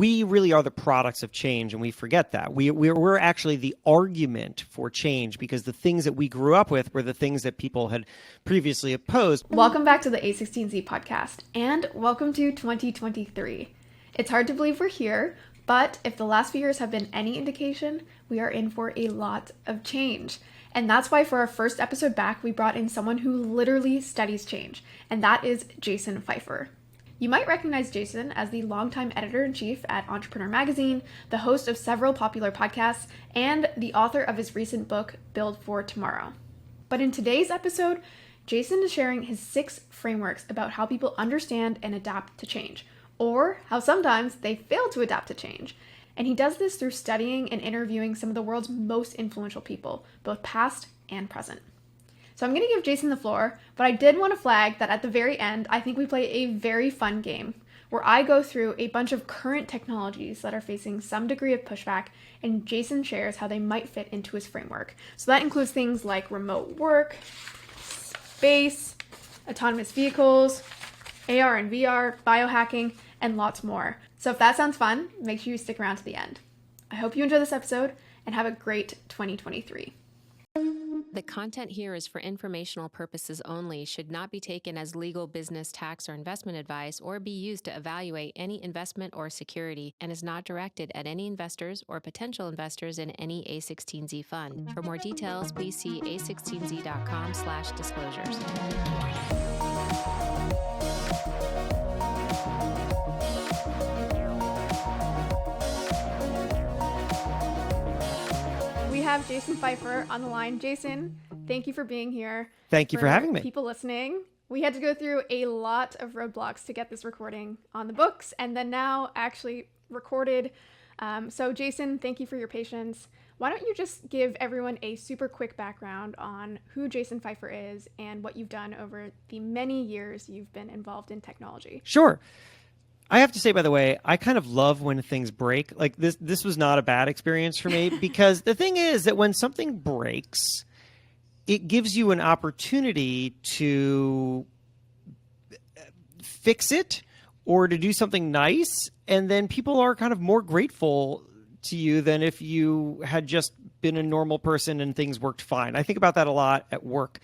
we really are the products of change, and we forget that. We're actually the argument for change, because the things that we grew up with were the things that people had previously opposed. Welcome back to the A16Z podcast, and welcome to 2023. It's hard to believe we're here, but if the last few years have been any indication, we are in for a lot of change. And that's why for our first episode back, we brought in someone who literally studies change, and that is Jason Feifer. You might recognize Jason as the longtime editor-in-chief at Entrepreneur Magazine, the host of several popular podcasts, and the author of his recent book, Build for Tomorrow. But in today's episode, Jason is sharing his 6 frameworks about how people understand and adapt to change, or how sometimes they fail to adapt to change. And he does this through studying and interviewing some of the world's most influential people, both past and present. So I'm going to give Jason the floor, but I did want to flag that at the very end, I think we play a very fun game where I go through a bunch of current technologies that are facing some degree of pushback, and Jason shares how they might fit into his framework. So that includes things like remote work, space, autonomous vehicles, AR and VR, biohacking, and lots more. So if that sounds fun, make sure you stick around to the end. I hope you enjoy this episode and have a great 2023. The content here is for informational purposes only, should not be taken as legal, business, tax, or investment advice, or be used to evaluate any investment or security, and is not directed at any investors or potential investors in any A16Z fund. For more details, please see a16z.com/disclosures. We have Jason Feifer on the line. Jason, thank you for being here. Thank you for having me. People listening, we had to go through a lot of roadblocks to get this recording on the books, and then now actually recorded. So Jason, thank you for your patience. Why don't you just give everyone a super quick background on who Jason Feifer is and what you've done over the many years you've been involved in technology? Sure. I have to say, by the way, I kind of love when things break. Like this was not a bad experience for me, because the thing is that when something breaks, it gives you an opportunity to fix it or to do something nice. And then people are kind of more grateful to you than if you had just been a normal person and things worked fine. I think about that a lot at work,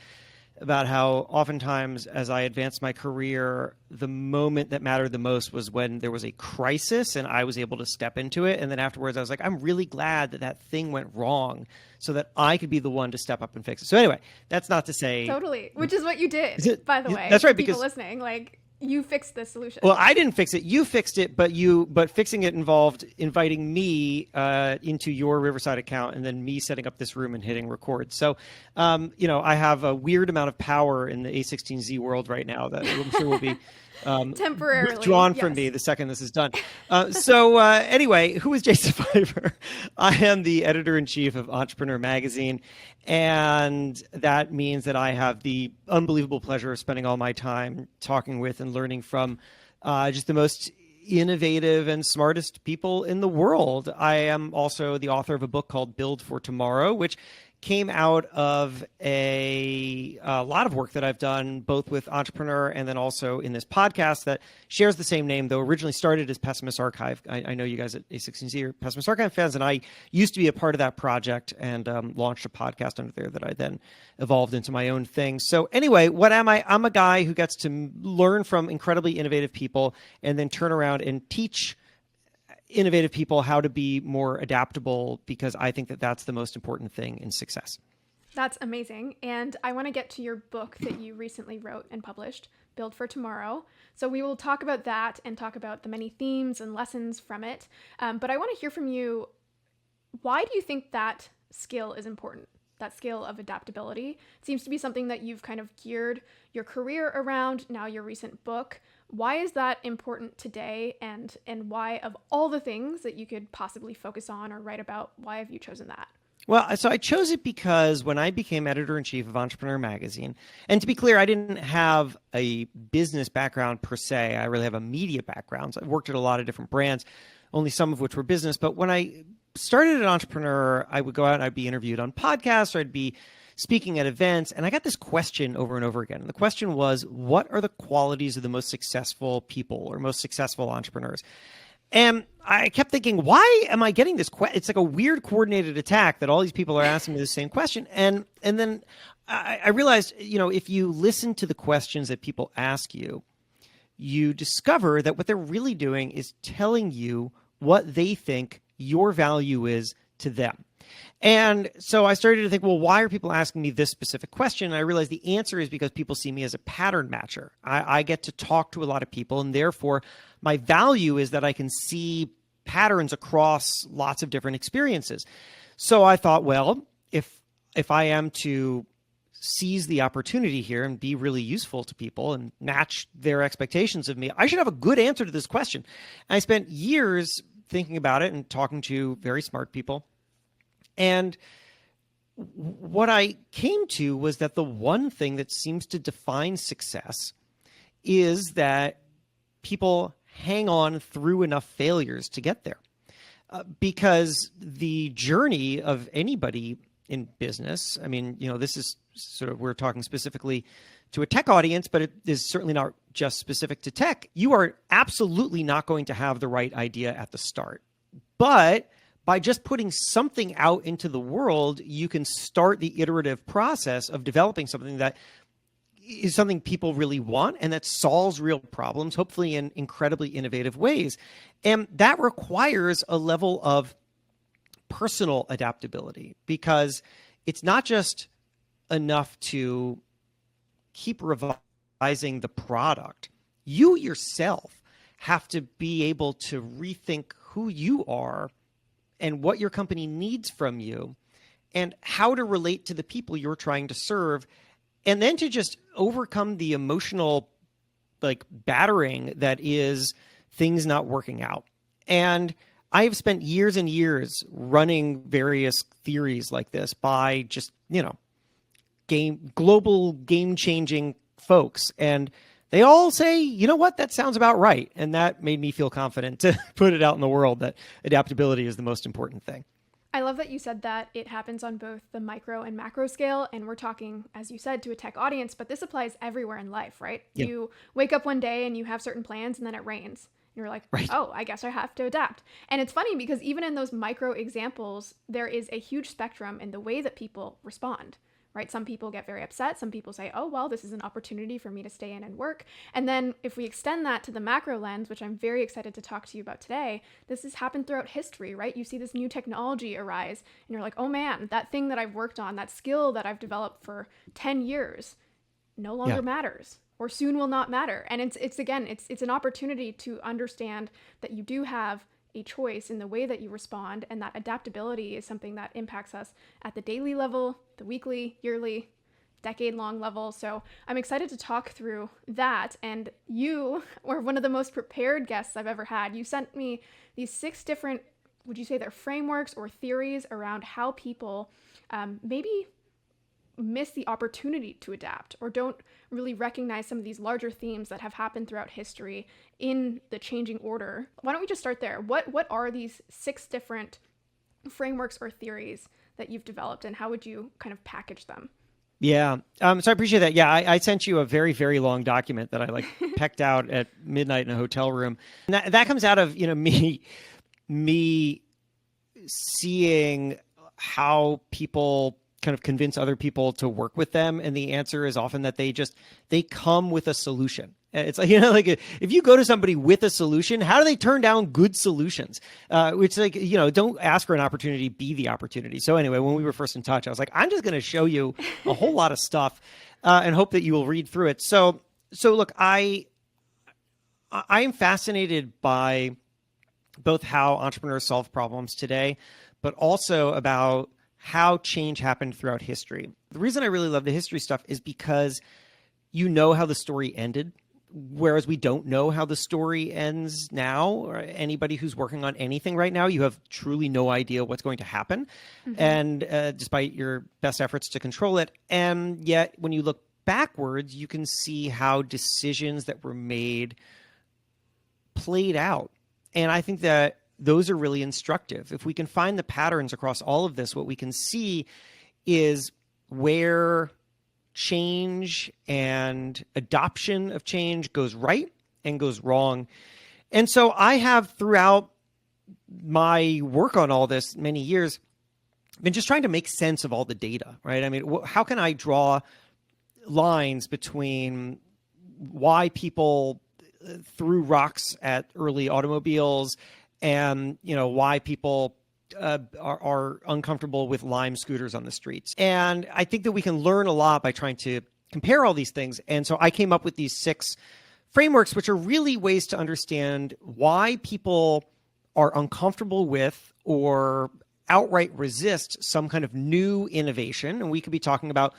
about how oftentimes as I advanced my career, the moment that mattered the most was when there was a crisis and I was able to step into it. And then afterwards I was like, I'm really glad that that thing went wrong so that I could be the one to step up and fix it. So anyway, that's not to say... Totally, which is what you did, by the way. That's right, people because... listening, like... You fixed the solution. Well, I didn't fix it. You fixed it, but fixing it involved inviting me into your Riverside account and then me setting up this room and hitting record. So, I have a weird amount of power in the A16Z world right now that I'm sure will be temporarily withdrawn from me the second this is done. Anyway, who is Jason Feifer? I am the editor-in-chief of Entrepreneur Magazine, and that means that I have the unbelievable pleasure of spending all my time talking with and learning from just the most innovative and smartest people in the world. I am also the author of a book called Build for Tomorrow, which came out of a lot of work that I've done both with Entrepreneur and then also in this podcast that shares the same name, though originally started as Pessimist Archive. I know you guys at A16Z are Pessimist Archive fans, and I used to be a part of that project and launched a podcast under there that I then evolved into my own thing. So anyway, what am I? I'm a guy who gets to learn from incredibly innovative people and then turn around and teach innovative people how to be more adaptable, because I think that that's the most important thing in success. That's amazing. And I want to get to your book that you recently wrote and published, Build for Tomorrow. So we will talk about that and talk about the many themes and lessons from it. But I want to hear from you. Why do you think that skill is important? That skill of adaptability seems to be something that you've kind of geared your career around, now your recent book. Why is that important today, and why, of all the things that you could possibly focus on or write about, why have you chosen that? Well, so I chose it because when I became editor-in-chief of Entrepreneur Magazine, and to be clear, I didn't have a business background per se. I really have a media background. So I worked at a lot of different brands, only some of which were business. But when I started at Entrepreneur, I would go out and I'd be interviewed on podcasts, or I'd be speaking at events, and I got this question over and over again. And the question was, what are the qualities of the most successful people or most successful entrepreneurs? And I kept thinking, why am I getting this? It's like a weird coordinated attack that all these people are asking me the same question. And then I realized, if you listen to the questions that people ask you, you discover that what they're really doing is telling you what they think your value is to them. And so I started to think, well, why are people asking me this specific question? And I realized the answer is because people see me as a pattern matcher. I get to talk to a lot of people, and therefore my value is that I can see patterns across lots of different experiences. So I thought, well, if I am to seize the opportunity here and be really useful to people and match their expectations of me, I should have a good answer to this question. And I spent years thinking about it and talking to very smart people. And what I came to was that the one thing that seems to define success is that people hang on through enough failures to get there. Because the journey of anybody in business, I mean, this is sort of, we're talking specifically to a tech audience, but it is certainly not just specific to tech. You are absolutely not going to have the right idea at the start. But by just putting something out into the world, you can start the iterative process of developing something that is something people really want and that solves real problems, hopefully in incredibly innovative ways. And that requires a level of personal adaptability, because it's not just enough to keep revising the product. You yourself have to be able to rethink who you are and what your company needs from you and how to relate to the people you're trying to serve, and then to just overcome the emotional battering that is things not working out. And I have spent years and years running various theories like this by just, global game-changing folks. And they all say, you know what, that sounds about right. And that made me feel confident to put it out in the world that adaptability is the most important thing. I love that you said that it happens on both the micro and macro scale. And we're talking, as you said, to a tech audience, but this applies everywhere in life, right? Yep. You wake up one day and you have certain plans and then it rains. And you're like, right. Oh, I guess I have to adapt. And it's funny because even in those micro examples, there is a huge spectrum in the way that people respond. Right? Some people get very upset. Some people say, oh, well, this is an opportunity for me to stay in and work. And then if we extend that to the macro lens, which I'm very excited to talk to you about today, this has happened throughout history, right? You see this new technology arise and you're like, oh man, that thing that I've worked on, that skill that I've developed for 10 years no longer matters or soon will not matter. And it's an opportunity to understand that you do have a choice in the way that you respond, and that adaptability is something that impacts us at the daily level, the weekly, yearly, decade-long level. So I'm excited to talk through that. And you were one of the most prepared guests I've ever had. You sent me these 6 different, would you say they're frameworks or theories around how people maybe miss the opportunity to adapt or don't really recognize some of these larger themes that have happened throughout history in the changing order. Why don't we just start there? What are these 6 different frameworks or theories that you've developed, and how would you kind of package them? Yeah. So I appreciate that. Yeah. I sent you a very, very long document that I pecked out at midnight in a hotel room. And that comes out of, me seeing how people kind of convince other people to work with them. And the answer is often that they come with a solution. It's like, if you go to somebody with a solution, how do they turn down good solutions? Which don't ask for an opportunity, be the opportunity. So anyway, when we were first in touch, I was like, I'm just going to show you a whole lot of stuff and hope that you will read through it. So look, I am fascinated by both how entrepreneurs solve problems today, but also about how change happened throughout history. The reason I really love the history stuff is because you know how the story ended, whereas we don't know how the story ends now. Or anybody who's working on anything right now, you have truly no idea what's going to happen, and despite your best efforts to control it. And yet, when you look backwards, you can see how decisions that were made played out. And I think that those are really instructive. If we can find the patterns across all of this, what we can see is where change and adoption of change goes right and goes wrong. And so I have, throughout my work on all this many years, been just trying to make sense of all the data, right? I mean, how can I draw lines between why people threw rocks at early automobiles and, why people are uncomfortable with Lime scooters on the streets? And I think that we can learn a lot by trying to compare all these things. And so I came up with these 6 frameworks, which are really ways to understand why people are uncomfortable with or outright resist some kind of new innovation. And we could be talking about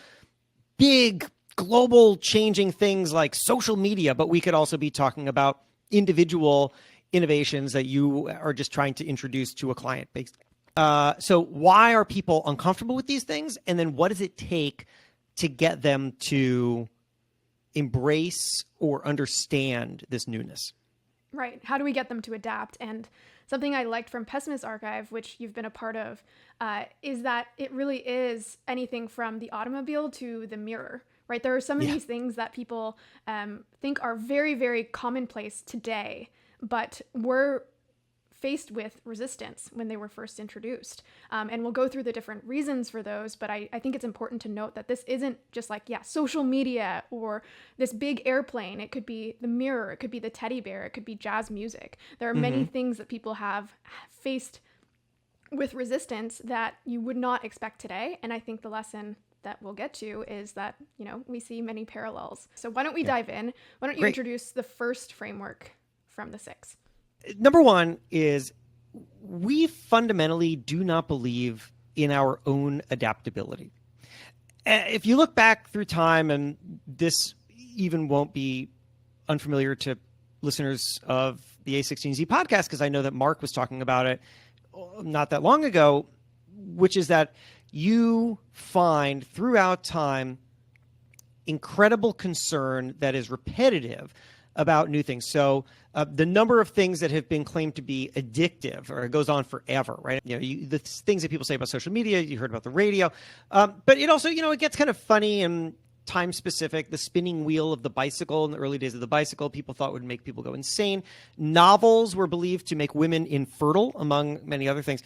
big global changing things like social media, but we could also be talking about individual innovations that you are just trying to introduce to a client base. So why are people uncomfortable with these things? And then what does it take to get them to embrace or understand this newness? Right. How do we get them to adapt? And something I liked from Pessimist Archive, which you've been a part of, is that it really is anything from the automobile to the mirror, right? There are some of these things that people think are very, very commonplace today, but were faced with resistance when they were first introduced. And we'll go through the different reasons for those, but I think it's important to note that this isn't just like, social media or this big airplane. It could be the mirror, it could be the teddy bear, it could be jazz music. There are many things that people have faced with resistance that you would not expect today. And I think the lesson that we'll get to is that, we see many parallels. So why don't we dive in? Why don't you introduce the first framework from the 6? Number 1 is we fundamentally do not believe in our own adaptability. If you look back through time, and this even won't be unfamiliar to listeners of the A16Z podcast, because I know that Mark was talking about it not that long ago, which is that you find throughout time incredible concern that is repetitive about new things. So the number of things that have been claimed to be addictive, or it goes on forever, right? The things that people say about social media, you heard about the radio, but it also, it gets kind of funny and time specific. The spinning wheel of the bicycle in the early days of the bicycle, people thought would make people go insane. Novels were believed to make women infertile, among many other things.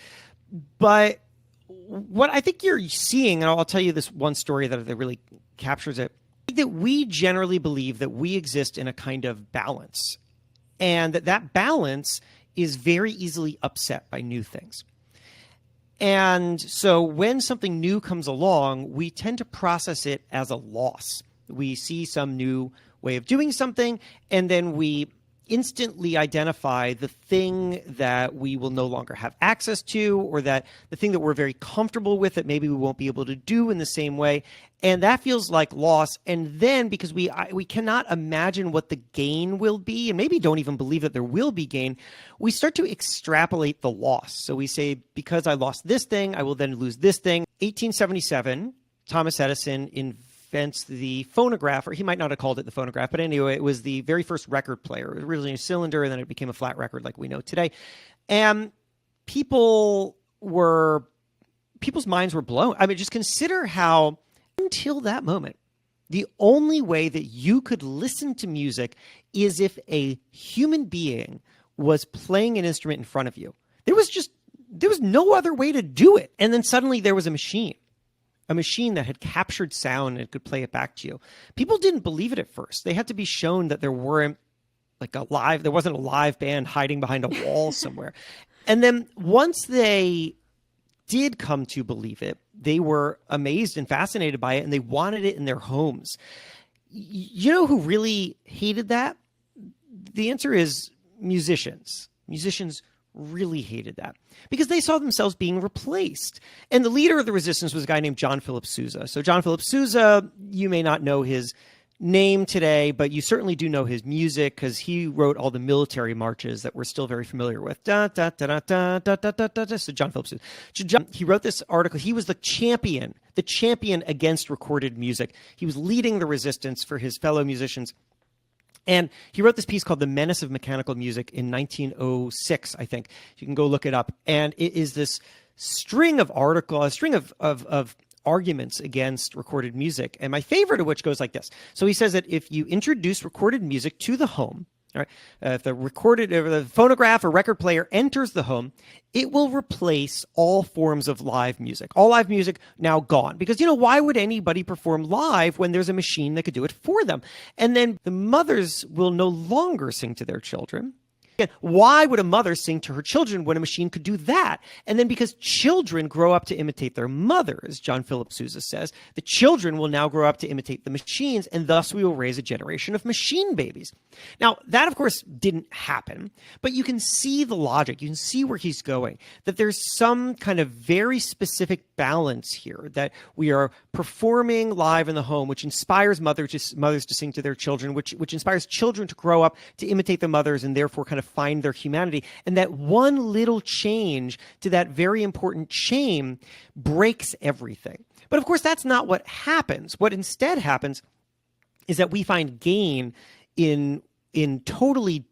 But what I think you're seeing, and I'll tell you this one story that really captures it, that we generally believe that we exist in a kind of balance, and that balance is very easily upset by new things. And so when something new comes along, we tend to process it as a loss. We see some new way of doing something, and then we instantly identify the thing that we will no longer have access to, or that the thing that we're very comfortable with that maybe we won't be able to do in the same way. And that feels like loss. And then because we cannot imagine what the gain will be, and maybe don't even believe that there will be gain, we start to extrapolate the loss. So we say, because I lost this thing, I will then lose this thing. 1877, Thomas Edison invents the phonograph, or he might not have called it the phonograph, but anyway, it was the very first record player. It was originally a cylinder, and then it became a flat record like we know today. And people's minds were blown. I mean, just consider how, until that moment, the only way that you could listen to music is if a human being was playing an instrument in front of you. There was no other way to do it. And then suddenly there was a machine that had captured sound and could play it back to you. People didn't believe it at first. They had to be shown that there wasn't a live band hiding behind a wall somewhere. And then once they did come to believe it, they were amazed and fascinated by it, and they wanted it in their homes. You know who really hated that? The answer is musicians. Musicians really hated that because they saw themselves being replaced. And the leader of the resistance was a guy named John Philip Sousa. So John Philip Sousa, you may not know his name today, but you certainly do know his music because he wrote all the military marches that we're still very familiar with. Da, da, da, da, da, da, da, da, da. So John Philip Sousa. He wrote this article. He was the champion against recorded music. He was leading the resistance for his fellow musicians. And he wrote this piece called The Menace of Mechanical Music in 1906, I think. You can go look it up. And it is this string of arguments against recorded music. And my favorite of which goes like this. So he says that if you introduce recorded music to the home, All right. If the phonograph or record player enters the home, it will replace all forms of live music. All live music now gone. Because, why would anybody perform live when there's a machine that could do it for them? And then the mothers will no longer sing to their children. Why would a mother sing to her children when a machine could do that? And then because children grow up to imitate their mothers, John Philip Sousa says, the children will now grow up to imitate the machines, and thus we will raise a generation of machine babies. Now, that, of course, didn't happen, but you can see the logic. You can see where he's going, that there's some kind of very specific balance here, that we are performing live in the home, which inspires mothers to sing to their children, which inspires children to grow up to imitate their mothers and therefore kind of find their humanity. And that one little change to that very important chain breaks everything. But of course, that's not what happens. What instead happens is that we find gain in totally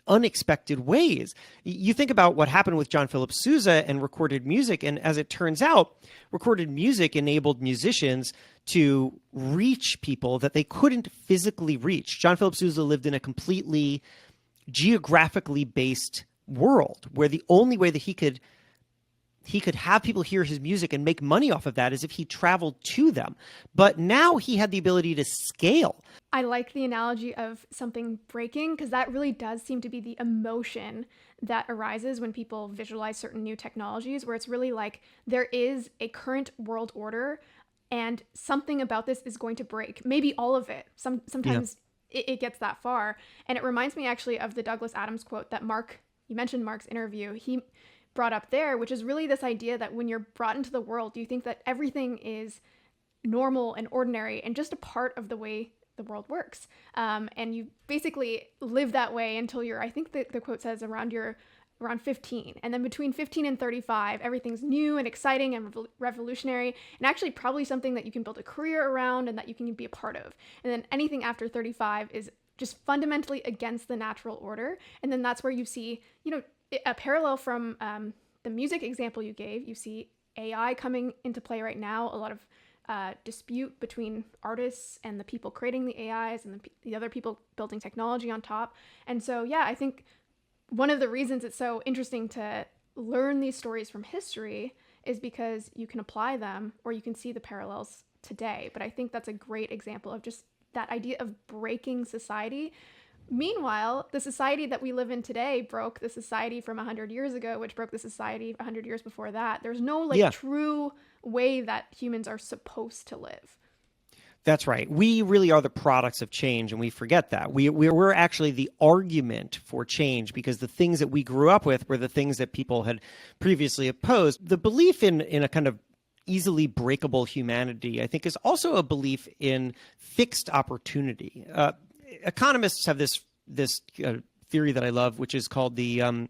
unexpected ways. You think about what happened with John Philip Sousa and recorded music, and as it turns out, recorded music enabled musicians to reach people that they couldn't physically reach. John Philip Sousa lived in a completely geographically based world where the only way that he could have people hear his music and make money off of that is if he traveled to them. But now he had the ability to scale. I like the analogy of something breaking, because that really does seem to be the emotion that arises when people visualize certain new technologies, where it's really like there is a current world order and something about this is going to break. Maybe all of it. Sometimes it gets that far. And it reminds me actually of the Douglas Adams quote that you mentioned Mark's interview. He brought up there, which is really this idea that when you're brought into the world, you think that everything is normal and ordinary and just a part of the way the world works. And you basically live that way until I think the quote says around 15. And then between 15 and 35, everything's new and exciting and revolutionary, and actually probably something that you can build a career around and that you can be a part of. And then anything after 35 is just fundamentally against the natural order. And then that's where you see, a parallel from the music example you gave. You see AI coming into play right now, a lot of dispute between artists and the people creating the AIs and the other people building technology on top. And so, I think one of the reasons it's so interesting to learn these stories from history is because you can apply them or you can see the parallels today. But I think that's a great example of just that idea of breaking society. Meanwhile, the society that we live in today broke the society from 100 years ago, which broke the society 100 years before that. There's no true way that humans are supposed to live. That's right. We really are the products of change, and we forget that. We're actually the argument for change, because the things that we grew up with were the things that people had previously opposed. The belief in a kind of easily breakable humanity, I think, is also a belief in fixed opportunity. Economists have this theory that I love, which is called the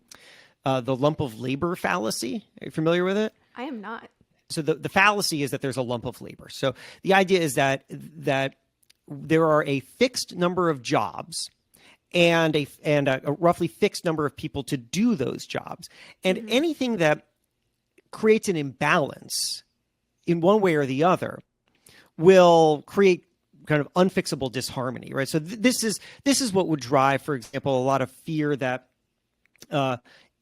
lump of labor fallacy. Are you familiar with it? I am not. So the fallacy is that there's a lump of labor. So the idea is that there are a fixed number of jobs and a roughly fixed number of people to do those jobs. And anything that creates an imbalance in one way or the other will create kind of unfixable disharmony, right? So this is what would drive, for example, a lot of fear that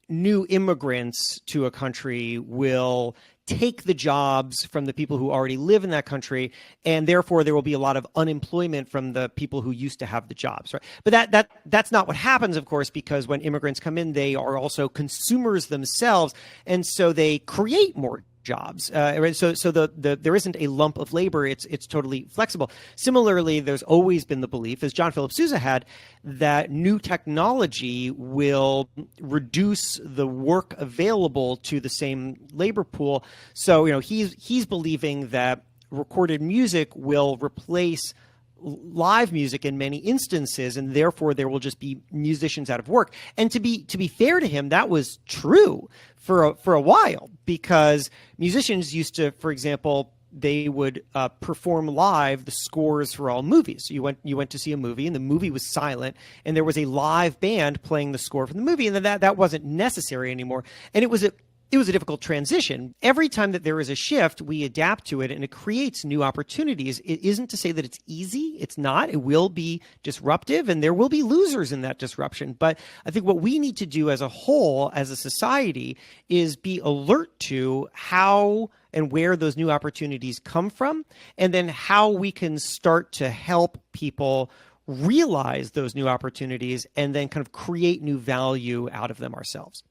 new immigrants to a country will take the jobs from the people who already live in that country, and therefore there will be a lot of unemployment from the people who used to have the jobs, right? But that's not what happens, of course, because when immigrants come in, they are also consumers themselves, and so they create more jobs. Right? So there isn't a lump of labor. It's totally flexible. Similarly, there's always been the belief, as John Philip Sousa had, that new technology will reduce the work available to the same labor pool. So he's believing that recorded music will replace live music in many instances, and therefore there will just be musicians out of work. And to be fair to him, that was true for a while, because musicians used to, for example, they would perform live the scores for all movies. So you went to see a movie, and the movie was silent, and there was a live band playing the score from the movie, and then that wasn't necessary anymore. And it was it was a difficult transition. Every time that there is a shift, we adapt to it and it creates new opportunities. It isn't to say that it's easy. It's not. It will be disruptive and there will be losers in that disruption. But I think what we need to do as a whole, as a society, is be alert to how and where those new opportunities come from, and then how we can start to help people realize those new opportunities and then kind of create new value out of them ourselves.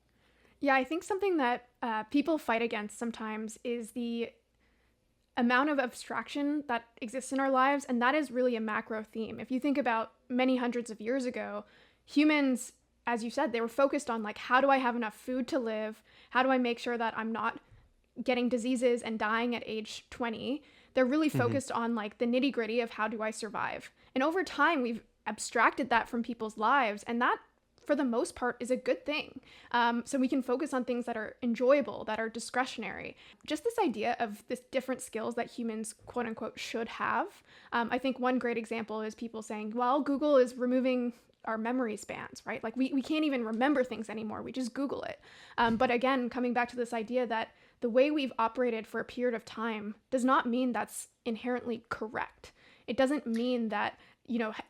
Yeah, I think something that people fight against sometimes is the amount of abstraction that exists in our lives, and that is really a macro theme. If you think about many hundreds of years ago, humans, as you said, they were focused on like, how do I have enough food to live? How do I make sure that I'm not getting diseases and dying at age 20? They're really focused on like the nitty gritty of how do I survive? And over time, we've abstracted that from people's lives, and that for the most part is a good thing. So we can focus on things that are enjoyable, that are discretionary. Just this idea of this different skills that humans, quote unquote, should have. I think one great example is people saying, well, Google is removing our memory spans, right? Like we can't even remember things anymore. We just Google it. But again, coming back to this idea that the way we've operated for a period of time does not mean that's inherently correct. It doesn't mean that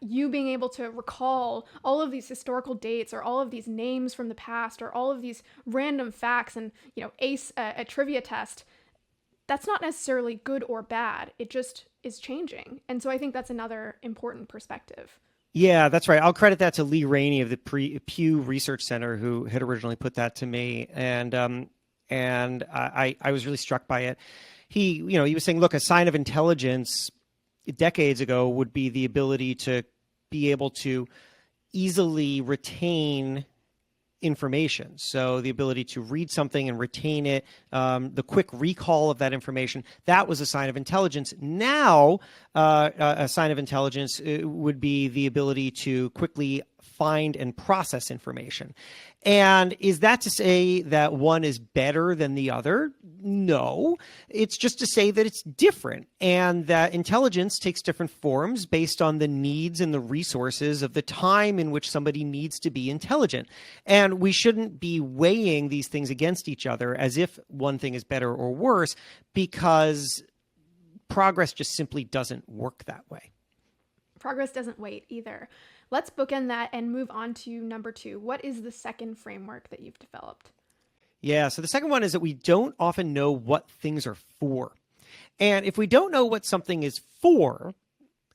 you being able to recall all of these historical dates or all of these names from the past or all of these random facts and, ace a trivia test, that's not necessarily good or bad. It just is changing. And so I think that's another important perspective. Yeah, that's right. I'll credit that to Lee Rainey of the Pew Research Center, who had originally put that to me. And I was really struck by it. He was saying, look, a sign of intelligence decades ago would be the ability to be able to easily retain information. So the ability to read something and retain it, the quick recall of that information, that was a sign of intelligence. Now, a sign of intelligence would be the ability to quickly find and process information. And is that to say that one is better than the other? No. It's just to say that it's different and that intelligence takes different forms based on the needs and the resources of the time in which somebody needs to be intelligent. And we shouldn't be weighing these things against each other as if one thing is better or worse, because progress just simply doesn't work that way. Progress doesn't wait either. Let's bookend that and move on to number 2. What is the second framework that you've developed? Yeah, so the second one is that we don't often know what things are for. And if we don't know what something is for,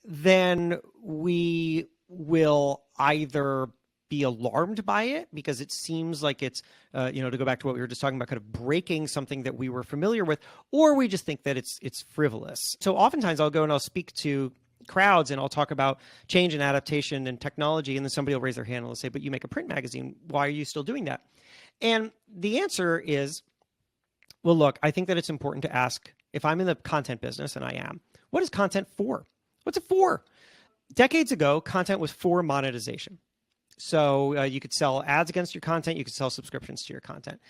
then we will either be alarmed by it because it seems like it's, to go back to what we were just talking about, kind of breaking something that we were familiar with, or we just think that it's frivolous. So oftentimes I'll go and I'll speak to crowds and I'll talk about change and adaptation and technology, and then somebody will raise their hand and they'll say, but you make a print magazine. Why are you still doing that? And the answer is, well, look, I think that it's important to ask, if I'm in the content business, and I am, what is content for? What's it for? Decades ago, content was for monetization. So you could sell ads against your content. You could sell subscriptions to your content.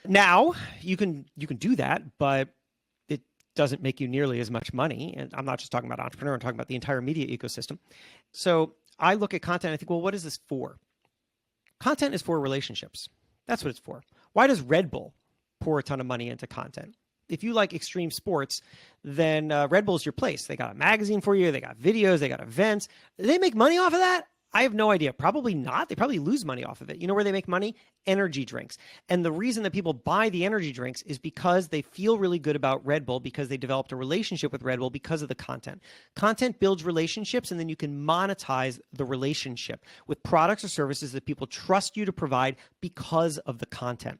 Now you can do that, but it doesn't make you nearly as much money. And I'm not just talking about entrepreneur, I'm talking about the entire media ecosystem. So I look at content and I think, well, what is this for? Content is for relationships. That's what it's for. Why does Red Bull pour a ton of money into content? If you like extreme sports, then Red Bull's your place. They got a magazine for you. They got videos. They got events. Do they make money off of that? I have no idea. Probably not. They probably lose money off of it. You know where they make money? Energy drinks. And the reason that people buy the energy drinks is because they feel really good about Red Bull, because they developed a relationship with Red Bull because of the content. Content builds relationships, and then you can monetize the relationship with products or services that people trust you to provide because of the content.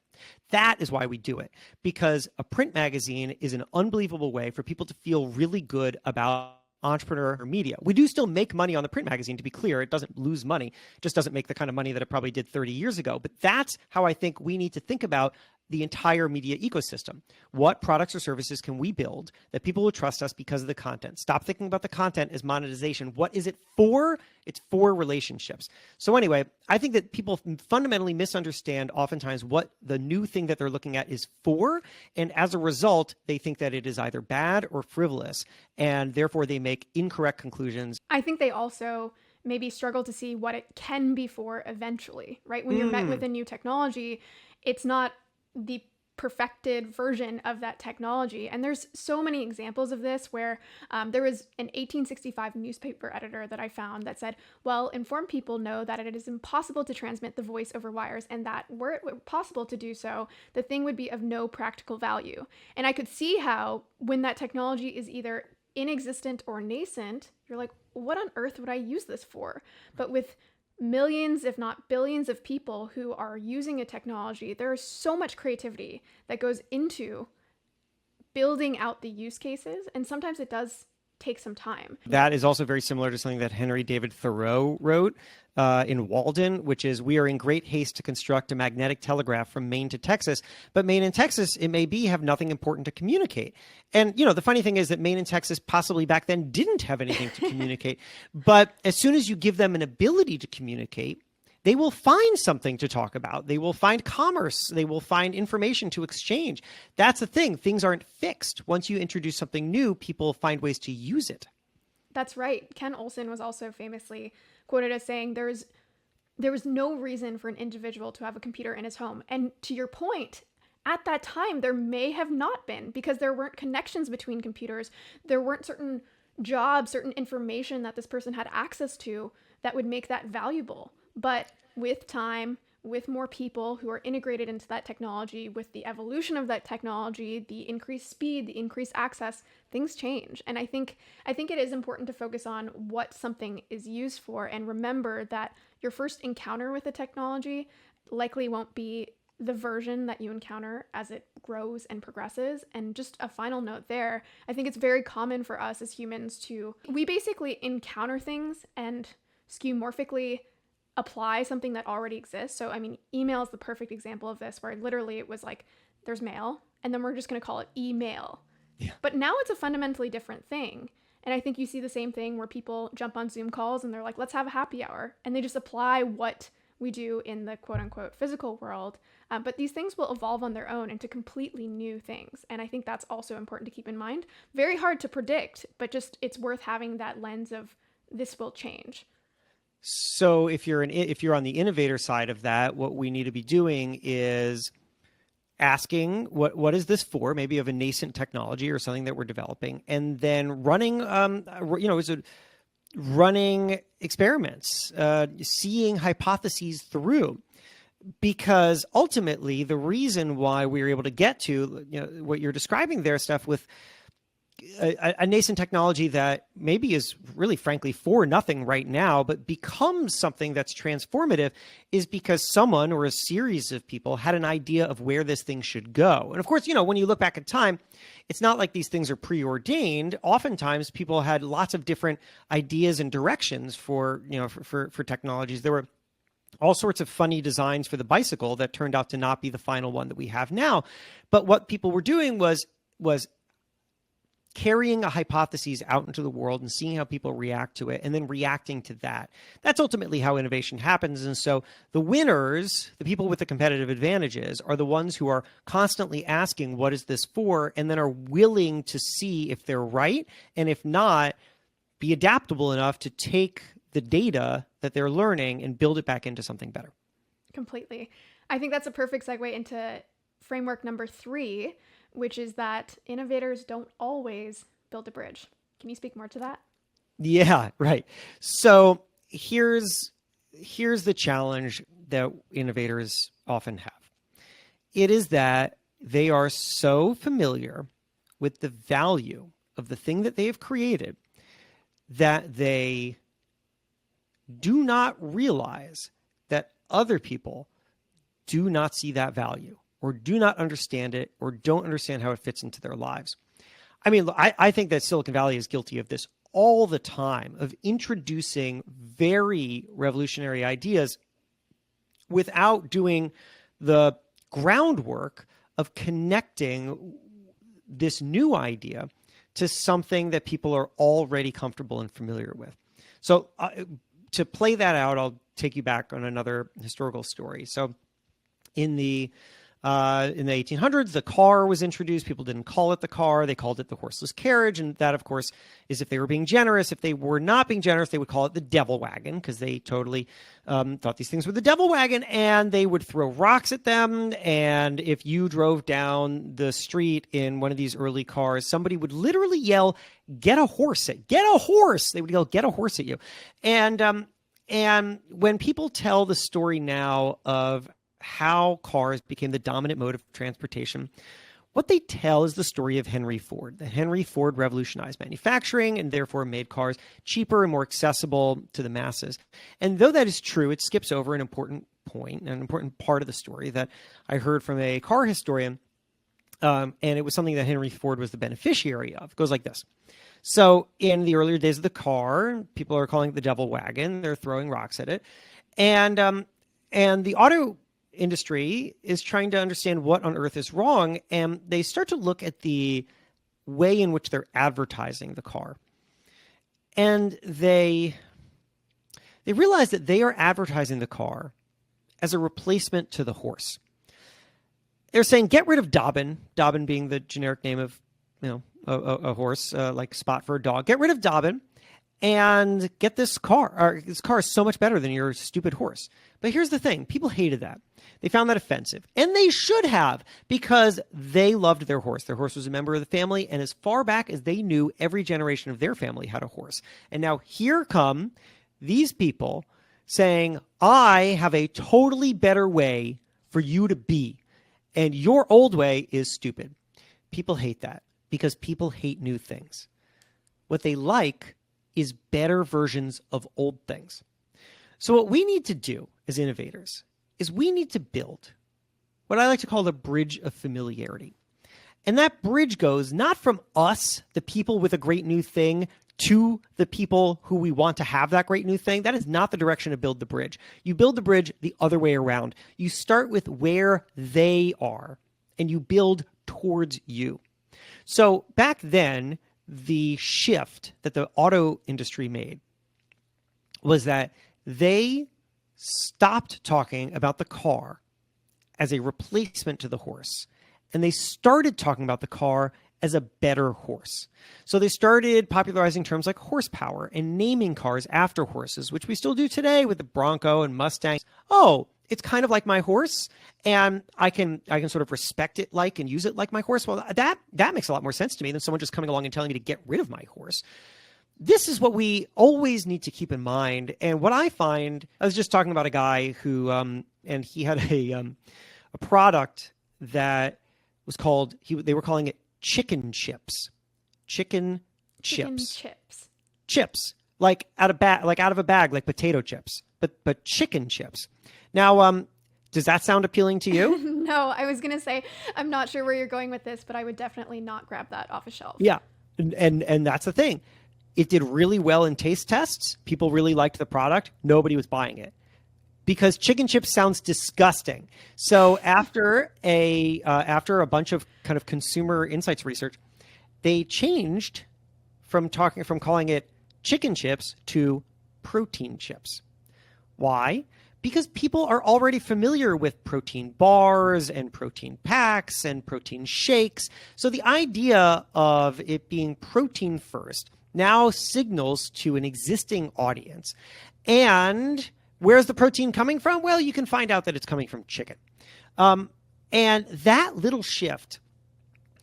That is why we do it, because a print magazine is an unbelievable way for people to feel really good about entrepreneur or media. We do still make money on the print magazine, to be clear. It doesn't lose money. It just doesn't make the kind of money that it probably did 30 years ago. But that's how I think we need to think about the entire media ecosystem. What products or services can we build that people will trust us because of the content? Stop thinking about the content as monetization. What is it for? It's for relationships. So anyway, I think that people fundamentally misunderstand oftentimes what the new thing that they're looking at is for. And as a result, they think that it is either bad or frivolous. And therefore they make incorrect conclusions. I think they also maybe struggle to see what it can be for eventually, right? When you're met with a new technology, it's not the perfected version of that technology. And there's so many examples of this where there was an 1865 newspaper editor that I found that said, well, informed people know that it is impossible to transmit the voice over wires, and that were it were possible to do so, the thing would be of no practical value. And I could see how when that technology is either inexistent or nascent, you're like, what on earth would I use this for? But with millions, if not billions of people who are using a technology, there is so much creativity that goes into building out the use cases. And sometimes it does take some time. That is also very similar to something that Henry David Thoreau wrote in Walden, which is, we are in great haste to construct a magnetic telegraph from Maine to Texas, but Maine and Texas, it may be, have nothing important to communicate. And, the funny thing is that Maine and Texas possibly back then didn't have anything to communicate. But as soon as you give them an ability to communicate, they will find something to talk about. They will find commerce. They will find information to exchange. That's the thing. Things aren't fixed. Once you introduce something new, people find ways to use it. That's right. Ken Olsen was also famously quoted as saying there was no reason for an individual to have a computer in his home. And to your point, at that time, there may have not been, because there weren't connections between computers. There weren't certain jobs, certain information that this person had access to that would make that valuable. But with time, with more people who are integrated into that technology, with the evolution of that technology, the increased speed, the increased access, things change. And I think it is important to focus on what something is used for, and remember that your first encounter with the technology likely won't be the version that you encounter as it grows and progresses. And just a final note there, I think it's very common for us as humans we basically encounter things and skeuomorphically apply something that already exists. So, email is the perfect example of this, where literally it was like, there's mail, and then we're just going to call it email. Yeah. But now it's a fundamentally different thing. And I think you see the same thing where people jump on Zoom calls and they're like, let's have a happy hour. And they just apply what we do in the quote unquote physical world. But these things will evolve on their own into completely new things. And I think that's also important to keep in mind. Very hard to predict, but just it's worth having that lens of this will change. So if you're on the innovator side of that, what we need to be doing is asking what is this for, maybe of a nascent technology or something that we're developing, and then running running experiments, seeing hypotheses through. Because ultimately, the reason why we were able to get to what you're describing there, Steph, with a nascent technology that maybe is really, frankly, for nothing right now, but becomes something that's transformative, is because someone or a series of people had an idea of where this thing should go. And of course, when you look back at time, it's not like these things are preordained. Oftentimes, people had lots of different ideas and directions for technologies. There were all sorts of funny designs for the bicycle that turned out to not be the final one that we have now. But what people were doing was carrying a hypothesis out into the world and seeing how people react to it, and then reacting to that. That's ultimately how innovation happens. And so the winners, the people with the competitive advantages, are the ones who are constantly asking, what is this for? And then are willing to see if they're right. And if not, be adaptable enough to take the data that they're learning and build it back into something better. Completely. I think that's a perfect segue into framework number 3, which is that innovators don't always build a bridge. Can you speak more to that? Yeah, right. So here's the challenge that innovators often have. It is that they are so familiar with the value of the thing that they have created that they do not realize that other people do not see that value, or do not understand it, or don't understand how it fits into their lives. I think that Silicon Valley is guilty of this all the time, of introducing very revolutionary ideas without doing the groundwork of connecting this new idea to something that people are already comfortable and familiar with. So to play that out, I'll take you back on another historical story. So in the In the 1800s, the car was introduced. People didn't call it the car. They called it the horseless carriage. And that, of course, is if they were being generous. If they were not being generous, they would call it the devil wagon because they totally thought these things were the devil wagon. And they would throw rocks at them. And if you drove down the street in one of these early cars, somebody would literally yell, "Get a horse! Get a horse!" They would yell, "Get a horse!" at you. And when people tell the story now of how cars became the dominant mode of transportation, what they tell is the story of Henry Ford. That Henry Ford revolutionized manufacturing and therefore made cars cheaper and more accessible to the masses. And though that is true, it skips over an important point, an important part of the story that I heard from a car historian. And it was something that Henry Ford was the beneficiary of. It goes like this. So in the earlier days of the car, people are calling it the devil wagon. They're throwing rocks at it. And the auto industry is trying to understand what on earth is wrong, and they start to look at the way in which they're advertising the car. And they realize that they are advertising the car as a replacement to the horse. They're saying, get rid of Dobbin, Dobbin being the generic name of, a horse, like spot for a dog. Get rid of Dobbin and get this car. This car is so much better than your stupid horse. But here's the thing. People hated that. They found that offensive. And they should have, because they loved their horse. Their horse was a member of the family. And as far back as they knew, every generation of their family had a horse. And now here come these people saying, I have a totally better way for you to be. And your old way is stupid. People hate that because people hate new things. What they like is better versions of old things. So what we need to do as innovators is we need to build what I like to call the bridge of familiarity. And that bridge goes not from us, the people with a great new thing, to the people who we want to have that great new thing. That is not the direction to build the bridge. You build the bridge the other way around. You start with where they are and you build towards you. So back then, the shift that the auto industry made was that they stopped talking about the car as a replacement to the horse, and they started talking about the car as a better horse. So they started popularizing terms like horsepower and naming cars after horses, which we still do today with the Bronco and Mustang. Oh, it's kind of like my horse, and I can sort of respect it like and use it like my horse. Well, that makes a lot more sense to me than someone just coming along and telling me to get rid of my horse. This is what we always need to keep in mind. And what I find, I was just talking about a guy who, and he had a product that was called, they were calling it chicken chips. Chicken chips. Chips, like out of a bag, like potato chips, but chicken chips. Now, does that sound appealing to you? No, I was going to say, I'm not sure where you're going with this, but I would definitely not grab that off a shelf. Yeah. And that's the thing. It did really well in taste tests. People really liked the product. Nobody was buying it because chicken chips sounds disgusting. So after a bunch of kind of consumer insights research, they changed from calling it chicken chips to protein chips. Why? Because people are already familiar with protein bars and protein packs and protein shakes. So the idea of it being protein first now signals to an existing audience. And where's the protein coming from? Well, you can find out that it's coming from chicken. And that little shift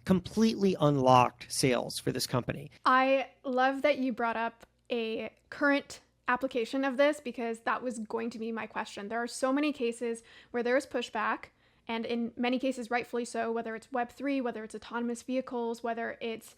completely unlocked sales for this company. I love that you brought up a current application of this because that was going to be my question. There are so many cases where there is pushback, and in many cases rightfully so, whether it's Web3, whether it's autonomous vehicles, whether it's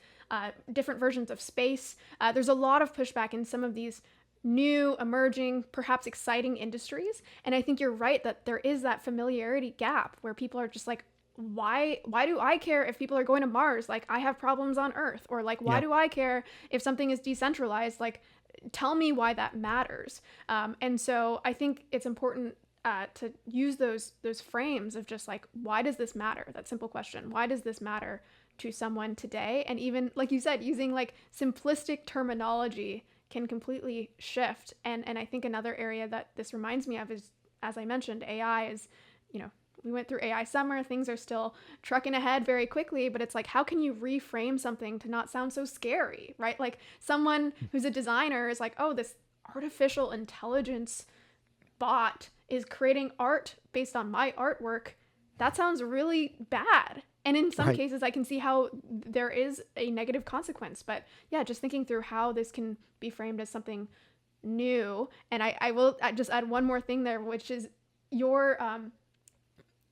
different versions of space. There's a lot of pushback in some of these new, emerging, perhaps exciting industries. And I think you're right that there is that familiarity gap where people are just like, why do I care if people are going to Mars? Like, I have problems on Earth. Or like, why do I care if something is decentralized? Like, tell me why that matters. And so I think it's important to use those frames of just like, why does this matter? That simple question. Why does this matter to someone today? And even, like you said, using like simplistic terminology can completely shift. And I think another area that this reminds me of is, as I mentioned, AI is, we went through AI summer, things are still trucking ahead very quickly, but it's like, how can you reframe something to not sound so scary, right? Like someone who's a designer is like, oh, this artificial intelligence bot is creating art based on my artwork. That sounds really bad. And in some cases, I can see how there is a negative consequence. But yeah, just thinking through how this can be framed as something new. And I will just add one more thing there, which is your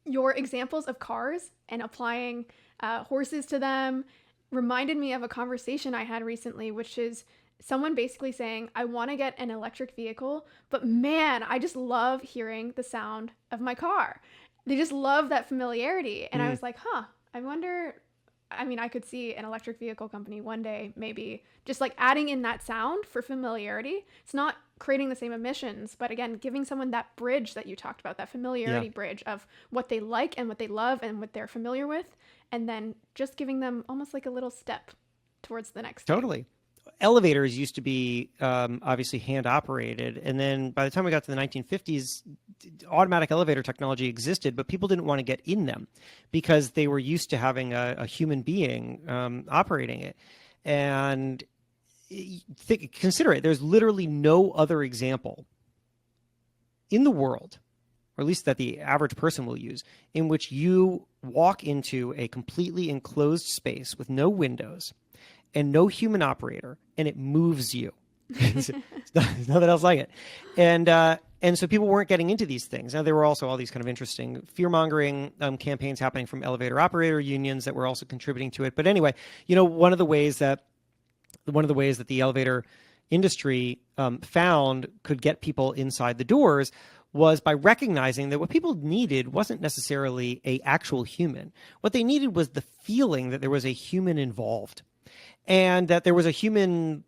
examples of cars and applying horses to them reminded me of a conversation I had recently, which is someone basically saying, I want to get an electric vehicle, but man, I just love hearing the sound of my car. They just love that familiarity. And I was like, I wonder, I mean, I could see an electric vehicle company one day, maybe just like adding in that sound for familiarity. It's not creating the same emissions, but again, giving someone that bridge that you talked about, that familiarity bridge of what they like and what they love and what they're familiar with. And then just giving them almost like a little step towards the next Totally. thing. Elevators used to be obviously hand operated. And then by the time we got to the 1950s, automatic elevator technology existed, but people didn't want to get in them because they were used to having a human being operating it. And consider it, there's literally no other example in the world, or at least that the average person will use, in which you walk into a completely enclosed space with no windows and no human operator, and it moves you. There's nothing else like it. And so people weren't getting into these things. Now, there were also all these kind of interesting fear-mongering campaigns happening from elevator operator unions that were also contributing to it. But anyway, one of the ways that the elevator industry found could get people inside the doors was by recognizing that what people needed wasn't necessarily an actual human. What they needed was the feeling that there was a human involved, and that there was a human